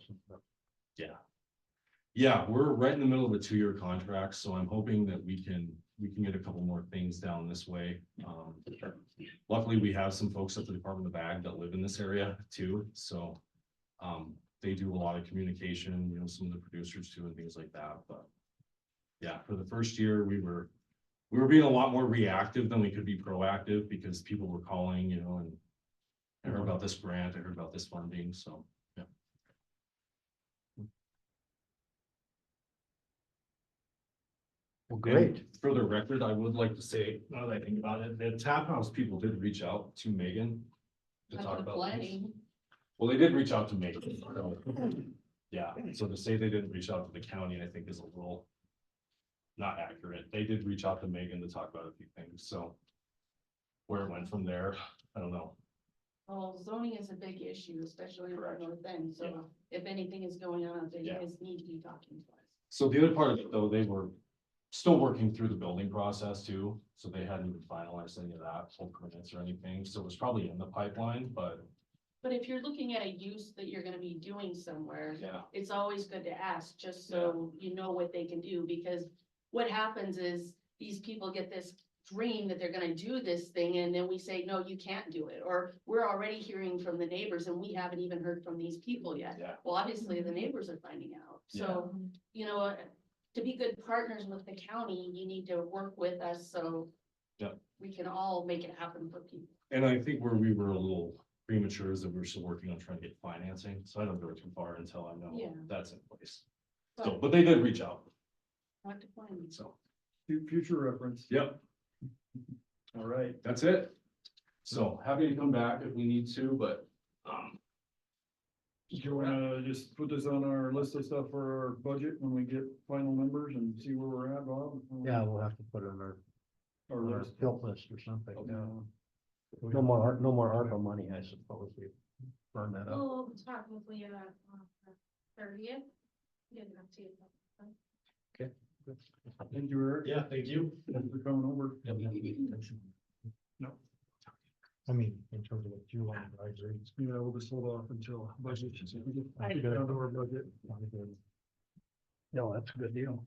S10: Yeah. Yeah, we're right in the middle of a 2-year contract, so I'm hoping that we can get a couple more things down this way. Luckily, we have some folks at the Department of Ag that live in this area too, so. They do a lot of communication, you know, some of the producers too and things like that, but. Yeah, for the first year, we were being a lot more reactive than we could be proactive because people were calling, you know, and. I heard about this grant, I heard about this funding, so, yeah.
S2: Well, great.
S10: And for the record, I would like to say, now that I think about it, the Tap House people did reach out to Megan. To talk about this.
S8: Planning.
S10: Well, they did reach out to Megan. So, yeah, so to say they didn't reach out to the county, I think is a little. Not accurate. They did reach out to Megan to talk about a few things, so. Where it went from there, I don't know.
S8: Well, zoning is a big issue, especially in the
S10: Correct.
S8: north end,
S10: Yeah.
S8: so if anything is going on, then you
S10: Yeah.
S8: guys need to be talking to us.
S10: So the other part of it, though, they were still working through the building process too, so they hadn't even finalized any of that, full permits or anything, so it was probably in the pipeline, but
S8: But if you're looking at a use that you're gonna be doing somewhere,
S10: yeah.
S8: it's always good to ask, just so you know what they can do, because what happens is these people get this dream that they're gonna do this thing, and then we say, no, you can't do it, or we're already hearing from the neighbors and we haven't even heard from these people yet.
S10: Yeah.
S8: Well, obviously, the neighbors are finding out, so, you know, to be good partners with the county, you need to work with us, so
S10: Yep.
S8: we can all make it happen for people.
S10: And I think where we were a little premature is that we're still working on trying to get financing, so I don't go too far until I know
S8: Yeah.
S10: that's in place. So, but they did reach out,
S8: Not to plan.
S10: so,
S1: Future reference.
S10: yep,
S1: All right.
S10: that's it. So happy to come back if we need to, but,
S1: Do you wanna just put this on our list of stuff for our budget when we get final numbers and see where we're at, Bob?
S2: Yeah, we'll have to put it on
S1: Our
S2: our
S1: list.
S2: guilt list or something.
S1: Okay.
S2: No more ARPA money, I suppose. We burn that up.
S7: We'll talk with Leah on the 30th. Get an update.
S1: Thank you, Eric.
S10: yeah, thank you.
S1: Thanks for coming over.
S10: Yep.
S1: No.
S4: I mean, in terms of what you want, I agree.
S1: Yeah, we'll just hold off until budget.
S4: I
S1: Get down to our budget.
S2: No, that's a good deal.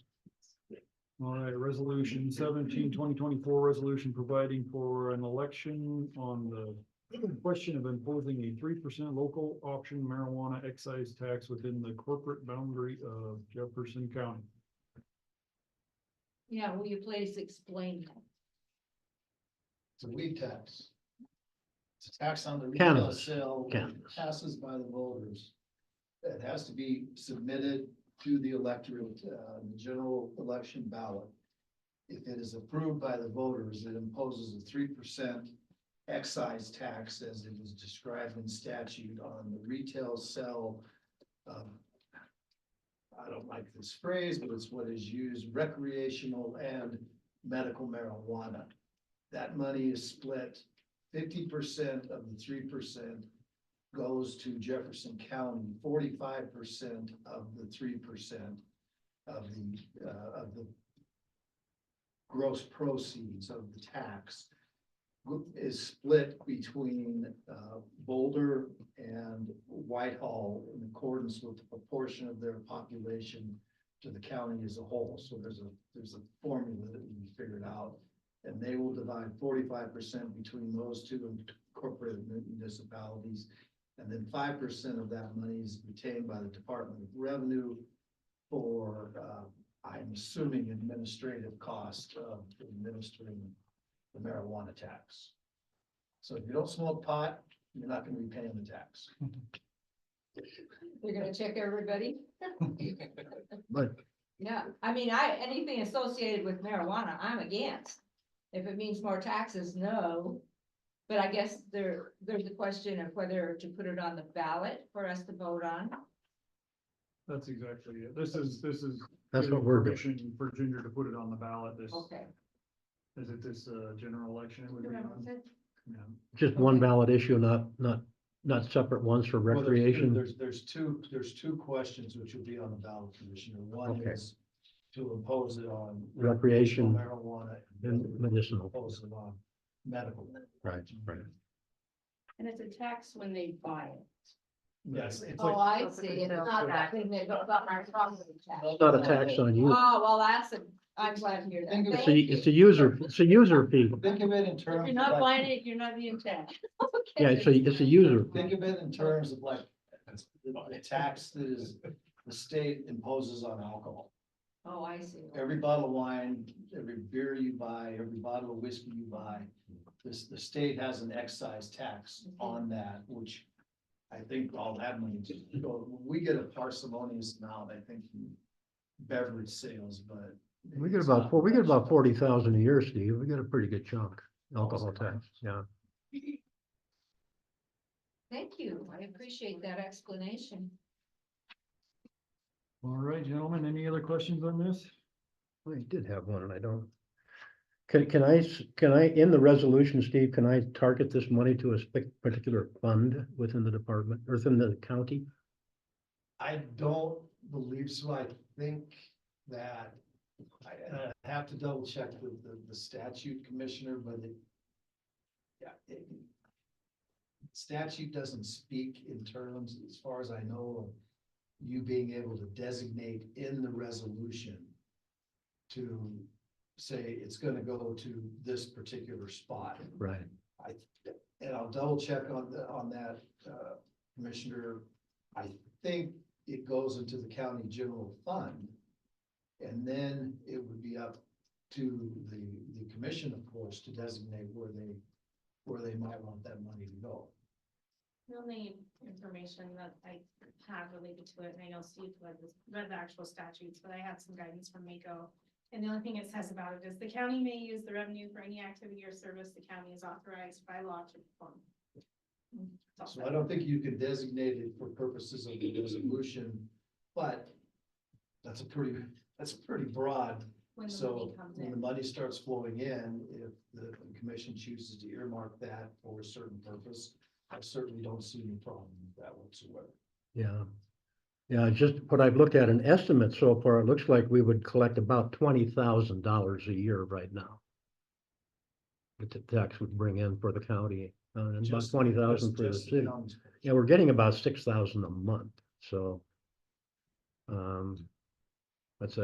S1: All right, resolution 17/2024 resolution providing for an election on the question of imposing a 3% local option marijuana excise tax within the corporate boundary of Jefferson County.
S5: Yeah, will you please explain that?
S11: It's a weed tax. It's a tax on the retail
S2: Cannabis.
S11: sale.
S2: Cannabis.
S11: Passes by the voters. It has to be submitted to the electorate, the general election ballot. If it is approved by the voters, it imposes a 3% excise tax as it is described in statute on the retail sale of, I don't like this phrase, but it's what is used, recreational and medical marijuana. That money is split, 50% of the 3% goes to Jefferson County, 45% of the 3% of the gross proceeds of the tax is split between Boulder and Whitehall in accordance with the proportion of their population to the county as a whole. So there's a formula that we figured out, and they will divide 45% between those two incorporated municipalities. And then 5% of that money is retained by the Department of Revenue for, I'm assuming, administrative cost of administering the marijuana tax. So if you don't smoke pot, you're not gonna be paying the tax.
S5: They're gonna check everybody?
S2: But
S5: Yeah, I mean, anything associated with marijuana, I'm against. If it means more taxes, no. But I guess there's a question of whether to put it on the ballot for us to vote on.
S1: That's exactly it. This is.
S2: That's
S1: getting
S2: what we're doing.
S1: permission for Ginger to put it on the ballot. This,
S5: Okay.
S1: is it this, general election? It would be on? Yeah.
S2: just one ballot issue, not separate ones for
S11: Well,
S2: recreation.
S11: There's two questions which will be on the ballot, Commissioner. One
S2: Okay.
S11: is to impose it on
S2: Recreation
S11: marijuana
S2: and medicinal.
S11: Impose it on medical.
S2: Right.
S8: And it's a tax when they buy it.
S11: Yes. It's
S5: Oh,
S11: like,
S5: I see. It's not that thing that goes on our property tax.
S2: It's not a tax on you.
S5: Oh, well, I'm glad to hear that.
S11: Think of
S2: It's a,
S5: Thank
S2: it's
S5: you.
S2: a user fee.
S11: think of it in
S8: If
S11: terms.
S8: you're
S11: of
S8: not
S11: like-
S8: buying it, you're not being taxed.
S2: Yeah, it's a user fee.
S11: Think of it in terms of like the tax that is the state imposes on alcohol.
S5: Oh, I see.
S11: Every bottle of wine, every beer you buy, every bottle of whiskey you buy, the state has an excise tax on that, which I think all that money, we get a parsimonious amount, I think, in beverage sales, but.
S2: We get about 40,000 a year, Steve. We get a pretty good chunk alcohol tax, yeah.
S5: Thank you. I appreciate that explanation.
S1: All right, gentlemen, any other questions on this?
S2: I did have one and I don't. Can I, in the resolution, Steve, can I target this money to a particular fund within the department or within the county?
S11: I don't believe so. I think that I have to double check the statute, Commissioner, but statute doesn't speak in terms, as far as I know, of you being able to designate in the resolution to say it's gonna go to this particular spot.
S2: Right.
S11: And I'll double check on that, Commissioner. I think it goes into the county general fund. And then it would be up to the commission, of course, to designate where they might want that money to go.
S12: The only information that I have related to it, and I know Steve read the actual statutes, but I had some guidance from Mako. And the only thing it says about it is the county may use the revenue for any activity or service the county is authorized by law to perform. That's all.
S11: So I don't think you can designate it for purposes of the resolution, but that's a pretty broad.
S12: When the money
S11: So
S12: comes
S11: when the
S12: in.
S11: money starts flowing in, if the commission chooses to earmark that for a certain purpose, I certainly don't see any problem with that whatsoever.
S2: Yeah. Yeah, just what I've looked at an estimate so far, it looks like we would collect about $20,000 a year right now. That the tax would bring in for the county. and about
S11: Just-
S2: 20,000 for the
S11: just
S2: city.
S11: county's portion.
S2: Yeah, we're getting about 6,000 a month, so. That's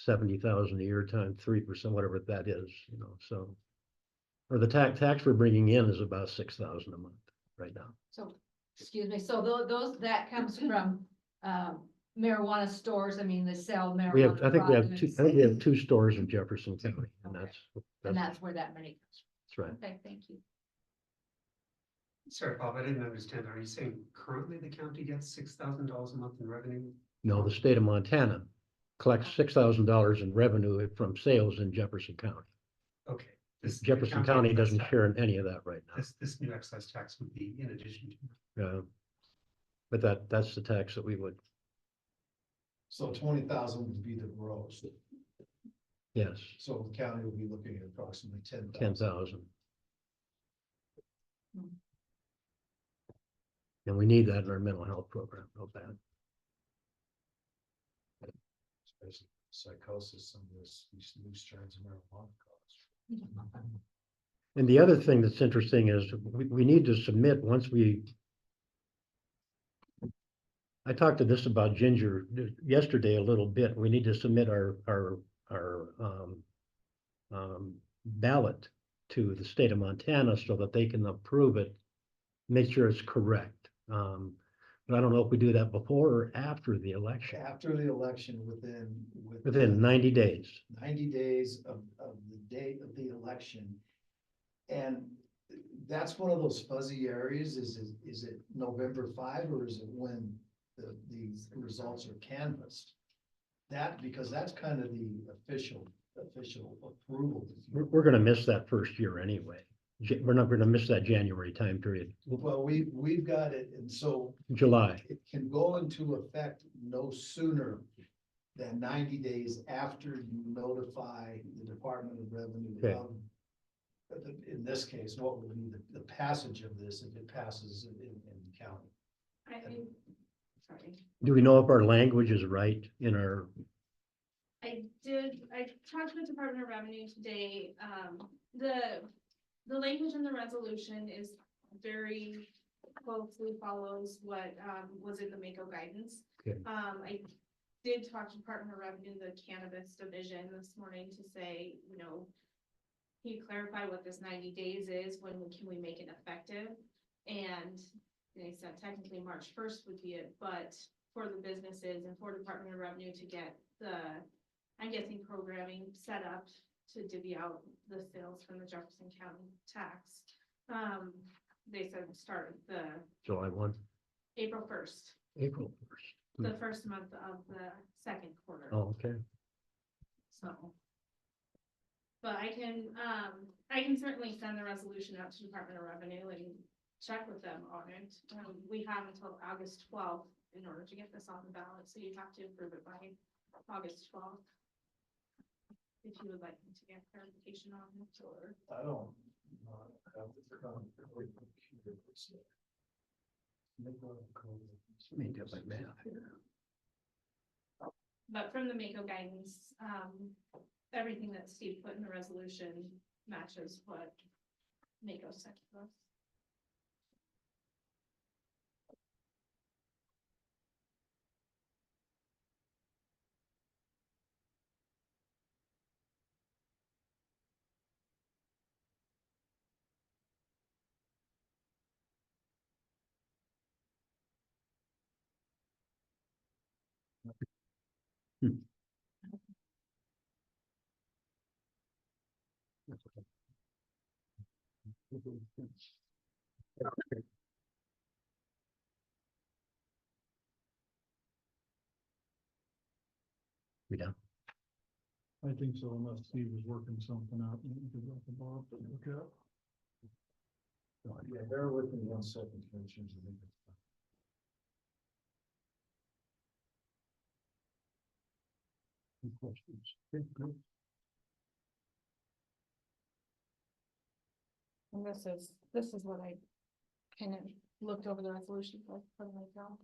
S2: 70,000 a year times 3%, whatever that is, you know, so. Or the tax we're bringing in is about 6,000 a month right now.
S5: So, excuse me, so those, that comes from, marijuana stores, I mean, they sell marijuana.
S2: We have, I think we have two,
S5: products,
S2: I think we have 2 stores in Jefferson County, and
S5: Okay.
S2: that's,
S5: And that's where that money comes
S2: that's right.
S5: from. Okay, thank you.
S13: Sorry, Bob, I didn't understand. Are you saying currently the county gets $6,000 a month in revenue?
S2: No, the state of Montana collects $6,000 in revenue from sales in Jefferson County.
S13: Okay. This
S2: Jefferson County
S13: excise
S2: doesn't
S13: tax-
S2: share in any of that right now.
S13: This new excise tax would be in addition to.
S2: But that's the tax that we would,
S11: So 20,000 would be the gross.
S2: yes,
S11: So the county will be looking at approximately 10,000.
S2: 10,000. And we need that in our mental health program, real bad.
S11: Especially psychosis, some of these new strands of marijuana cause.
S2: And the other thing that's interesting is we need to submit once we. I talked to this about ginger yesterday a little bit. We need to submit our ballot to the state of Montana so that they can approve it, make sure it's correct. But I don't know if we do that before or after the election,
S11: After the election,
S2: within 90 days.
S11: 90 days of the date of the election. And that's one of those fuzzy areas. Is it November 5 or is it when the results are canvassed? Because that's kind of the official approval.
S2: We're gonna miss that first year anyway. We're not gonna miss that January time period,
S11: Well, we've got it, and so
S2: July.
S11: it can go into effect no sooner than 90 days after you notify the Department of Revenue
S2: Okay.
S11: of, in this case, what would be the passage of this if it passes in the county.
S12: Sorry.
S2: Do we know if our language is right in our,
S12: I talked with Department of Revenue today, the language in the resolution is very closely follows what, was in the Mako guidance.
S2: Okay.
S12: I did talk to Department of Revenue, the cannabis division this morning to say, you know, can you clarify what this 90 days is, when can we make it effective? And they said technically March 1st would be it, but for the businesses and for Department of Revenue to get the, I'm guessing, programming set up to divvy out the sales from the Jefferson County tax. They said start the
S2: July 1,
S12: April 1st,
S2: April 1st?
S12: the first month of the second quarter.
S2: Oh, okay.
S12: So. But I can certainly send the resolution out to Department of Revenue and check with them on it. We have until August 12th in order to get this on the ballot, so you have to approve it by August 12th. If you would like me to get clarification on it, or.
S11: I don't have the computer.
S2: Let me do my math here.
S12: But from the Mako guidance, everything that Steve put in the resolution matches what Mako sent to us.
S2: We done?
S1: I think so, unless Steve was working something out. and we could let the Bob look at.
S11: Yeah, bear with me 1 second, Commissioners. I think it's fine.
S2: Any questions? Okay, no.
S3: And this is what I kind of looked over the resolution for myself.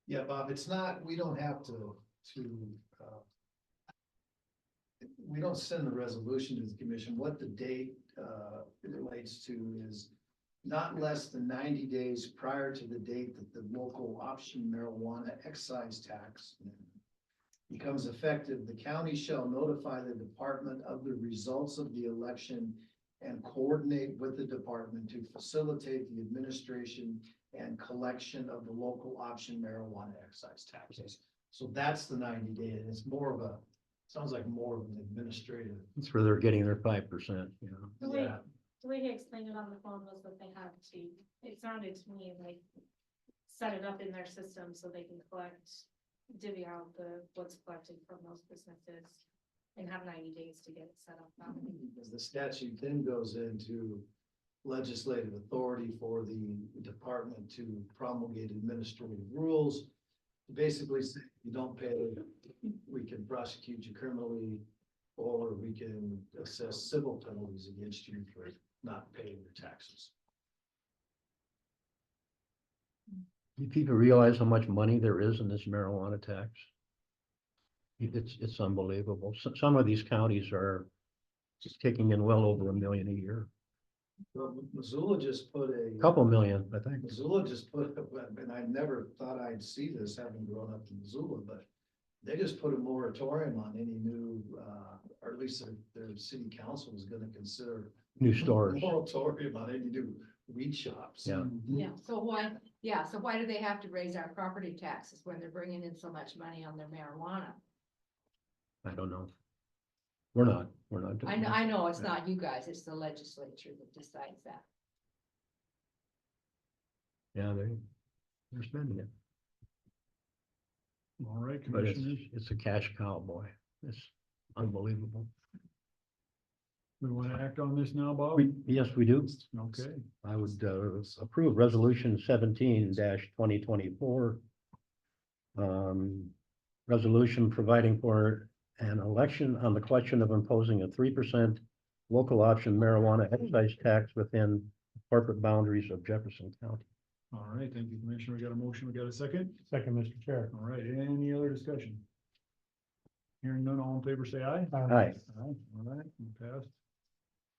S11: Yeah, Bob, it's not, we don't have we don't send the resolution to the commission. What the date, relates to is not less than 90 days prior to the date that the local option marijuana excise tax becomes effective. The county shall notify the department of the results of the election and coordinate with the department to facilitate the administration and collection of the local option marijuana excise taxes. So that's the 90 day, and it's more of a, sounds like more of an administrative.
S2: That's where they're getting their 5%, you know.
S12: The way,
S11: Yeah.
S12: the way he explained it on the phone was that they had to, it sounded to me like set it up in their system so they can collect, divvy out what's collected from those businesses and have 90 days to get it set up that way.
S11: Because the statute then goes into legislative authority for the department to promulgate administrative rules. Basically, say you don't pay, we can prosecute you criminally, or we can assess civil penalties against you for not paying your taxes.
S2: Do people realize how much money there is in this marijuana tax? It's unbelievable. Some of these counties are just taking in well over $1 million a year,
S11: Well, Missoula just put a.
S2: couple million, I think.
S11: Missoula just put, and I never thought I'd see this having grown up in Missoula, but they just put a moratorium on any new, or at least their city council is gonna consider.
S2: New stores.
S11: Moratorium on any new weed shops.
S2: Yeah.
S5: Yeah, so why do they have to raise our property taxes when they're bringing in so much money on their marijuana?
S2: I don't know. We're not doing
S5: I know,
S2: that.
S5: I know it's not you guys, it's the legislature that decides that.
S2: Yeah, they're spending it,
S1: All right,
S2: but
S1: commissioners,
S2: it's a cash cow, boy. It's unbelievable.
S1: we want to act on this now, Bob?
S2: Yes, we do.
S1: Okay,
S2: I would approve resolution 17-2024. Resolution providing for an election on the question of imposing a 3% local option marijuana excise tax within corporate boundaries of Jefferson County.
S1: all right, thank you, Commissioner. We got a motion, we got a second?
S4: Second, Mr. Chair.
S1: All right, any other discussion? Hearing none, all in favor, say aye.
S2: Aye.
S1: Aye, all right, passed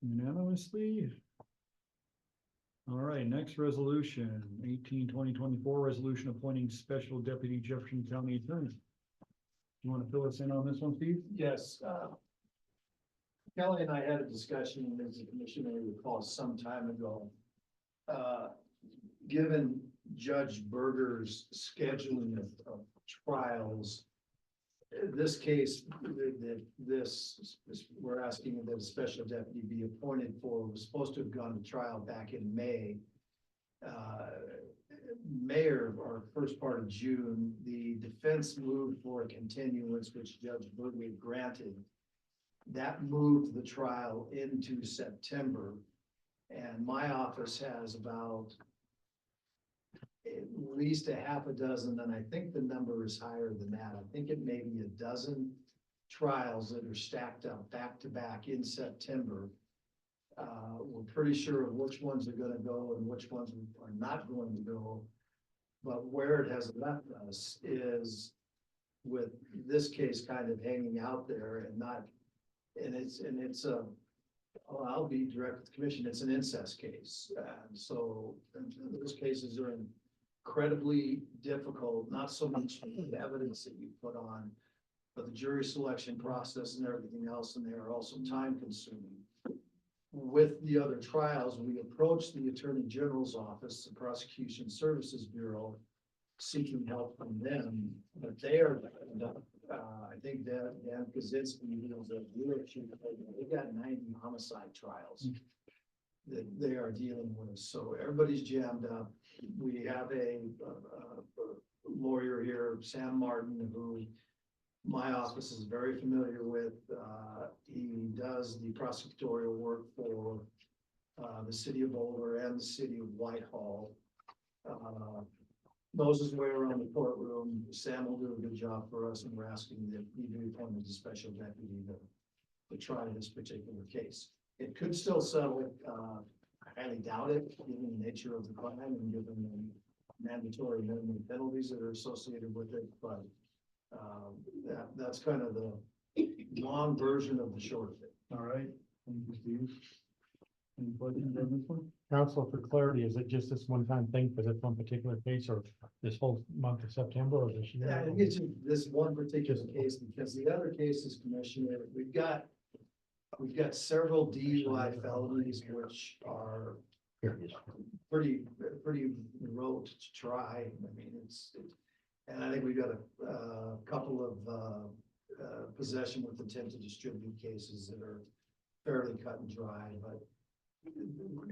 S1: unanimously. All right, next resolution, 18-2024, resolution appointing special deputy Jefferson County attorney. You want to fill us in on this one, Steve?
S11: Yes, Kelly and I had a discussion, as the commissioner recall, some time ago. Given Judge Berger's scheduling of trials, this case, we're asking that a special deputy be appointed for, was supposed to have gone to trial back in May. May or first part of June, the defense moved for a continuance, which Judge Berger granted. That moved the trial into September. And my office has about at least a half a dozen, and I think the number is higher than that. I think it may be a dozen trials that are stacked up back to back in September. We're pretty sure of which ones are gonna go and which ones are not going to go. But where it has left us is with this case kind of hanging out there and not, and it's a, I'll be direct with the commission, it's an incest case. And so those cases are incredibly difficult, not so much the evidence that you put on, but the jury selection process and everything else, and they are also time consuming. With the other trials, we approached the Attorney General's office, the Prosecution Services Bureau, seeking help from them, but they are, I think that Dan Kaczynski, who's a bureau chief, they got 90 homicide trials that they are dealing with. So everybody's jammed up. We have a lawyer here, Sam Martin, who my office is very familiar with. He does the prosecutorial work for the city of Boulder and the city of Whitehall. Knows his way around the courtroom. Sam will do a good job for us, and we're asking that he be appointed as special deputy to try this particular case. It could still settle. I highly doubt it, given the nature of the crime and given mandatory minimum penalties that are associated with it, but that's kind of the long version of the short of it.
S1: All right, thank you, Steve. Any questions on this one?
S4: Council, for clarity, is it just this one-time thing for this one particular case or this whole month of September or this year?
S11: Yeah, I get you this one particular case because the other cases, Commissioner, we've got several DUI felonies which are
S2: Here it is.
S11: pretty rote to try. I mean, and I think we've got a couple of possession with intent to distribute cases that are fairly cut and dry, but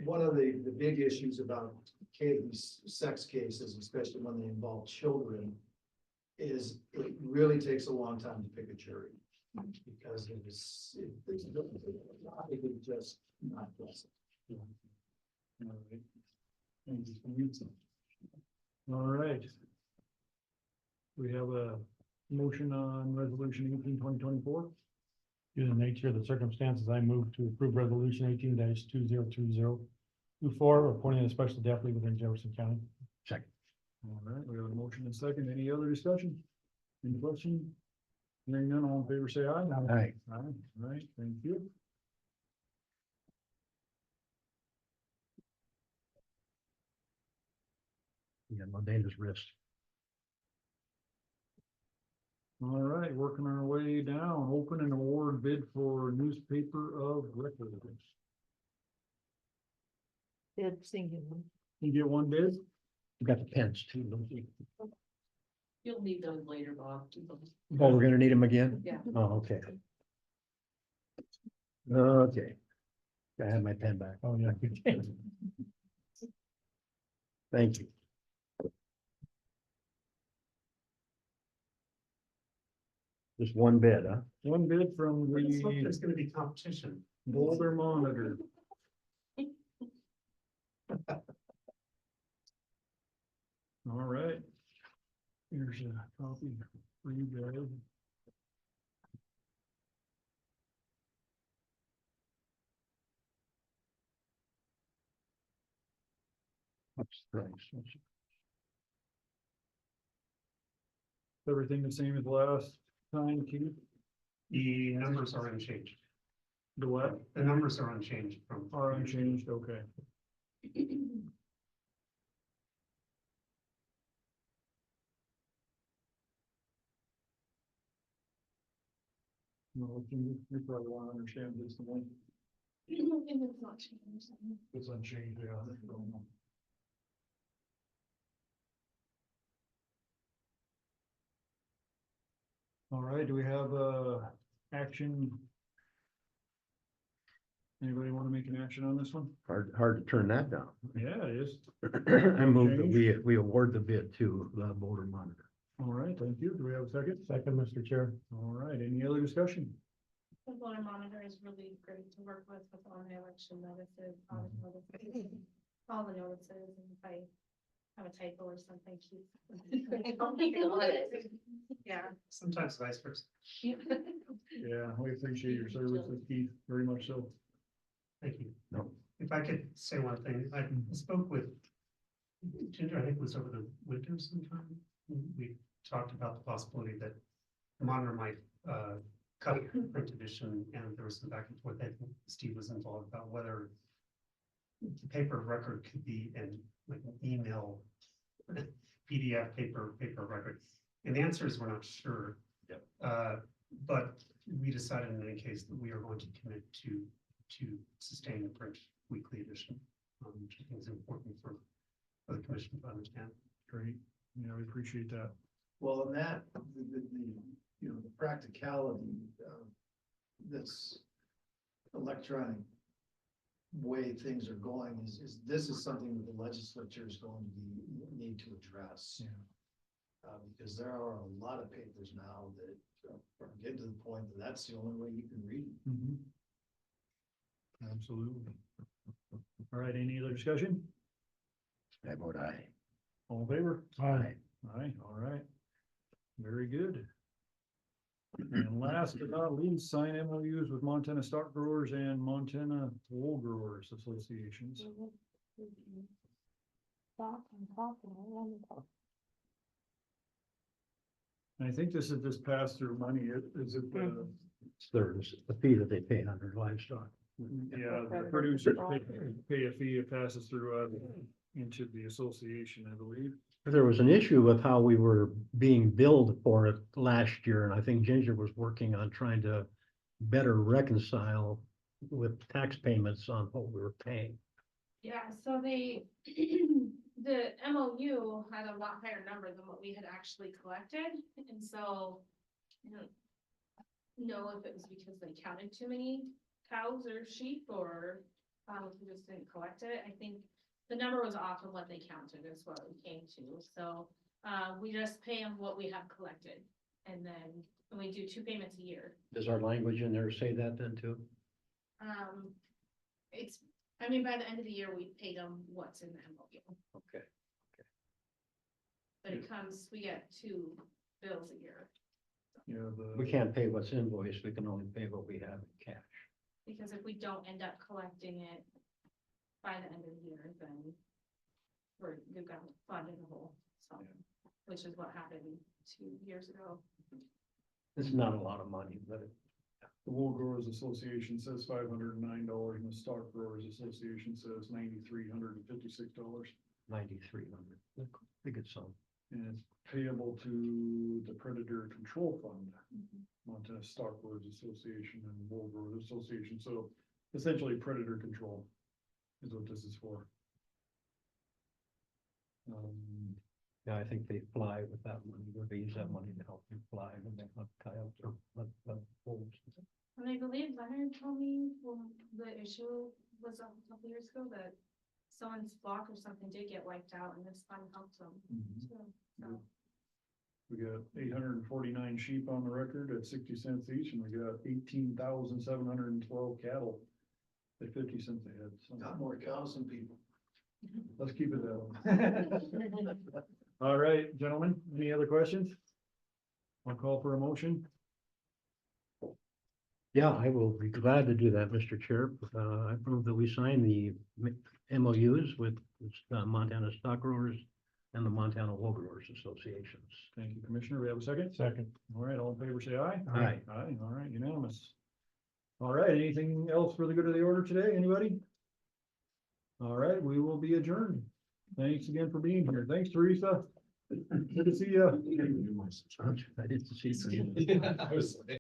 S11: one of the big issues about sex cases, especially when they involve children, is it really takes a long time to pick a jury. Because it's just not pleasant.
S1: All right. Thank you, Steve. All right. We have a motion on resolution 18/2024.
S4: Due to the nature of the circumstances, I move to approve resolution 18-202024, appointing a special deputy within Jefferson County.
S2: Second.
S1: All right, we have a motion and second. Any other discussion? Any question? Hearing none, all in favor, say aye.
S2: Aye.
S1: Aye, all right, thank you.
S2: Yeah, no dangerous wrist.
S1: All right, working our way down, open and award bid for newspaper of record.
S3: Bid singular.
S1: You get one bid?
S2: We got the pens too, don't we?
S8: You'll need those later, Bob.
S2: Oh, we're gonna need them again?
S8: Yeah.
S2: Oh, okay. Okay. I have my pen back.
S4: Oh, yeah.
S2: Thank you. Just one bid, huh?
S1: One bid from
S13: Let's hope
S1: the
S13: there's gonna be competition.
S1: Boulder Monitor. All right. Here's a copy for you guys.
S2: What's the price?
S1: Everything the same as last time, Keith?
S13: The numbers are unchanged.
S1: The what?
S13: The numbers are unchanged from.
S1: Are unchanged, okay. No, you probably want to understand this the one.
S12: If it's not changed.
S1: It's unchanged, yeah. I don't know. All right, do we have action? Anybody want to make an action on this one?
S2: Hard to turn that down.
S1: Yeah, it is.
S2: I move that we award the bid to the Boulder Monitor.
S1: All right, thank you. Do we have a second?
S4: Second, Mr. Chair.
S1: All right, any other discussion?
S12: The voter monitor is really great to work with all the election notices, all the notices, and if I have a typo or something, keep. Yeah.
S13: Sometimes vice versa.
S1: Yeah, we appreciate your services, Keith, very much so.
S13: Thank you.
S2: No.
S13: If I could say one thing, I spoke with Ginger, I think it was over the winter sometime. We talked about the possibility that the monitor might cut a print edition, and there was some back and forth. I think Steve was involved about whether the paper record could be an email PDF paper record. And the answer is we're not sure.
S1: Yep.
S13: But we decided in any case that we are going to commit to sustain the print weekly edition, which I think is important for the commission to understand.
S1: Great, yeah, we appreciate that.
S11: Well, and that, the practicality of this electronic way things are going is this is something that the legislature is going to need to address.
S1: Yeah.
S11: Because there are a lot of papers now that are getting to the point that that's the only way you can read them.
S1: Mhm. Absolutely. All right, any other discussion?
S2: I vote aye.
S1: All in favor?
S4: Aye.
S1: Aye, all right. Very good. And last but not least, sign MOUs with Montana Stock Growers and Montana Wool Growers Associations.
S3: Stop and talk and run.
S1: And I think this is just pass-through money, is it,
S2: It's the fee that they pay on their livestock.
S1: yeah, the producers pay a fee, it passes through, into the association, I believe.
S2: There was an issue with how we were being billed for it last year, and I think Ginger was working on trying to better reconcile with tax payments on what we were paying.
S12: Yeah, so they, the MOU had a lot higher number than what we had actually collected, and so. I don't know if it was because they counted too many cows or sheep, or, if we just didn't collect it. I think the number was off of what they counted is what we came to, so, we just pay them what we have collected. And then we do 2 payments a year.
S2: Does our language in there say that then too?
S12: It's, I mean, by the end of the year, we paid them what's in the MOU,
S2: Okay.
S12: but it comes, we get 2 bills a year.
S1: Yeah,
S2: We can't pay what's invoiced, we can only pay what we have in cash.
S12: Because if we don't end up collecting it by the end of the year, then we've got a fund in the hole, so, which is what happened 2 years ago.
S2: It's not a lot of money, but
S1: the Wool Growers Association says $509, and the Stock Growers Association says $9,356.
S2: 9,300. Pretty good sum.
S1: And it's payable to the Predator Control Fund, Montana Stock Growers Association and Wool Growers Association, so essentially predator control is what this is for.
S2: Yeah, I think they fly with that money, or they use that money to help them fly when they hunt coyotes or hunt wolves.
S12: And I believe Leonard told me, well, the issue was a couple years ago that someone's flock or something did get wiped out, and this fund helped them. So,
S1: We got 849 sheep on the record at 60 cents each, and we got 18,712 cattle at 50 cents a head. So
S11: Got more cows than people.
S1: let's keep it that way. All right, gentlemen, any other questions? I'll call for a motion.
S2: Yeah, I will be glad to do that, Mr. Chair. I move that we sign the MOUs with Montana Stock Growers and the Montana Wool Growers Associations.
S1: Thank you, Commissioner. We have a second?
S4: Second.
S1: All right, all in favor, say aye.
S2: Aye.
S1: Aye, all right, unanimous. All right, anything else for the good of the order today? Anybody? All right, we will be adjourned. Thanks again for being here. Thanks, Teresa. Good to see you.
S2: I didn't see.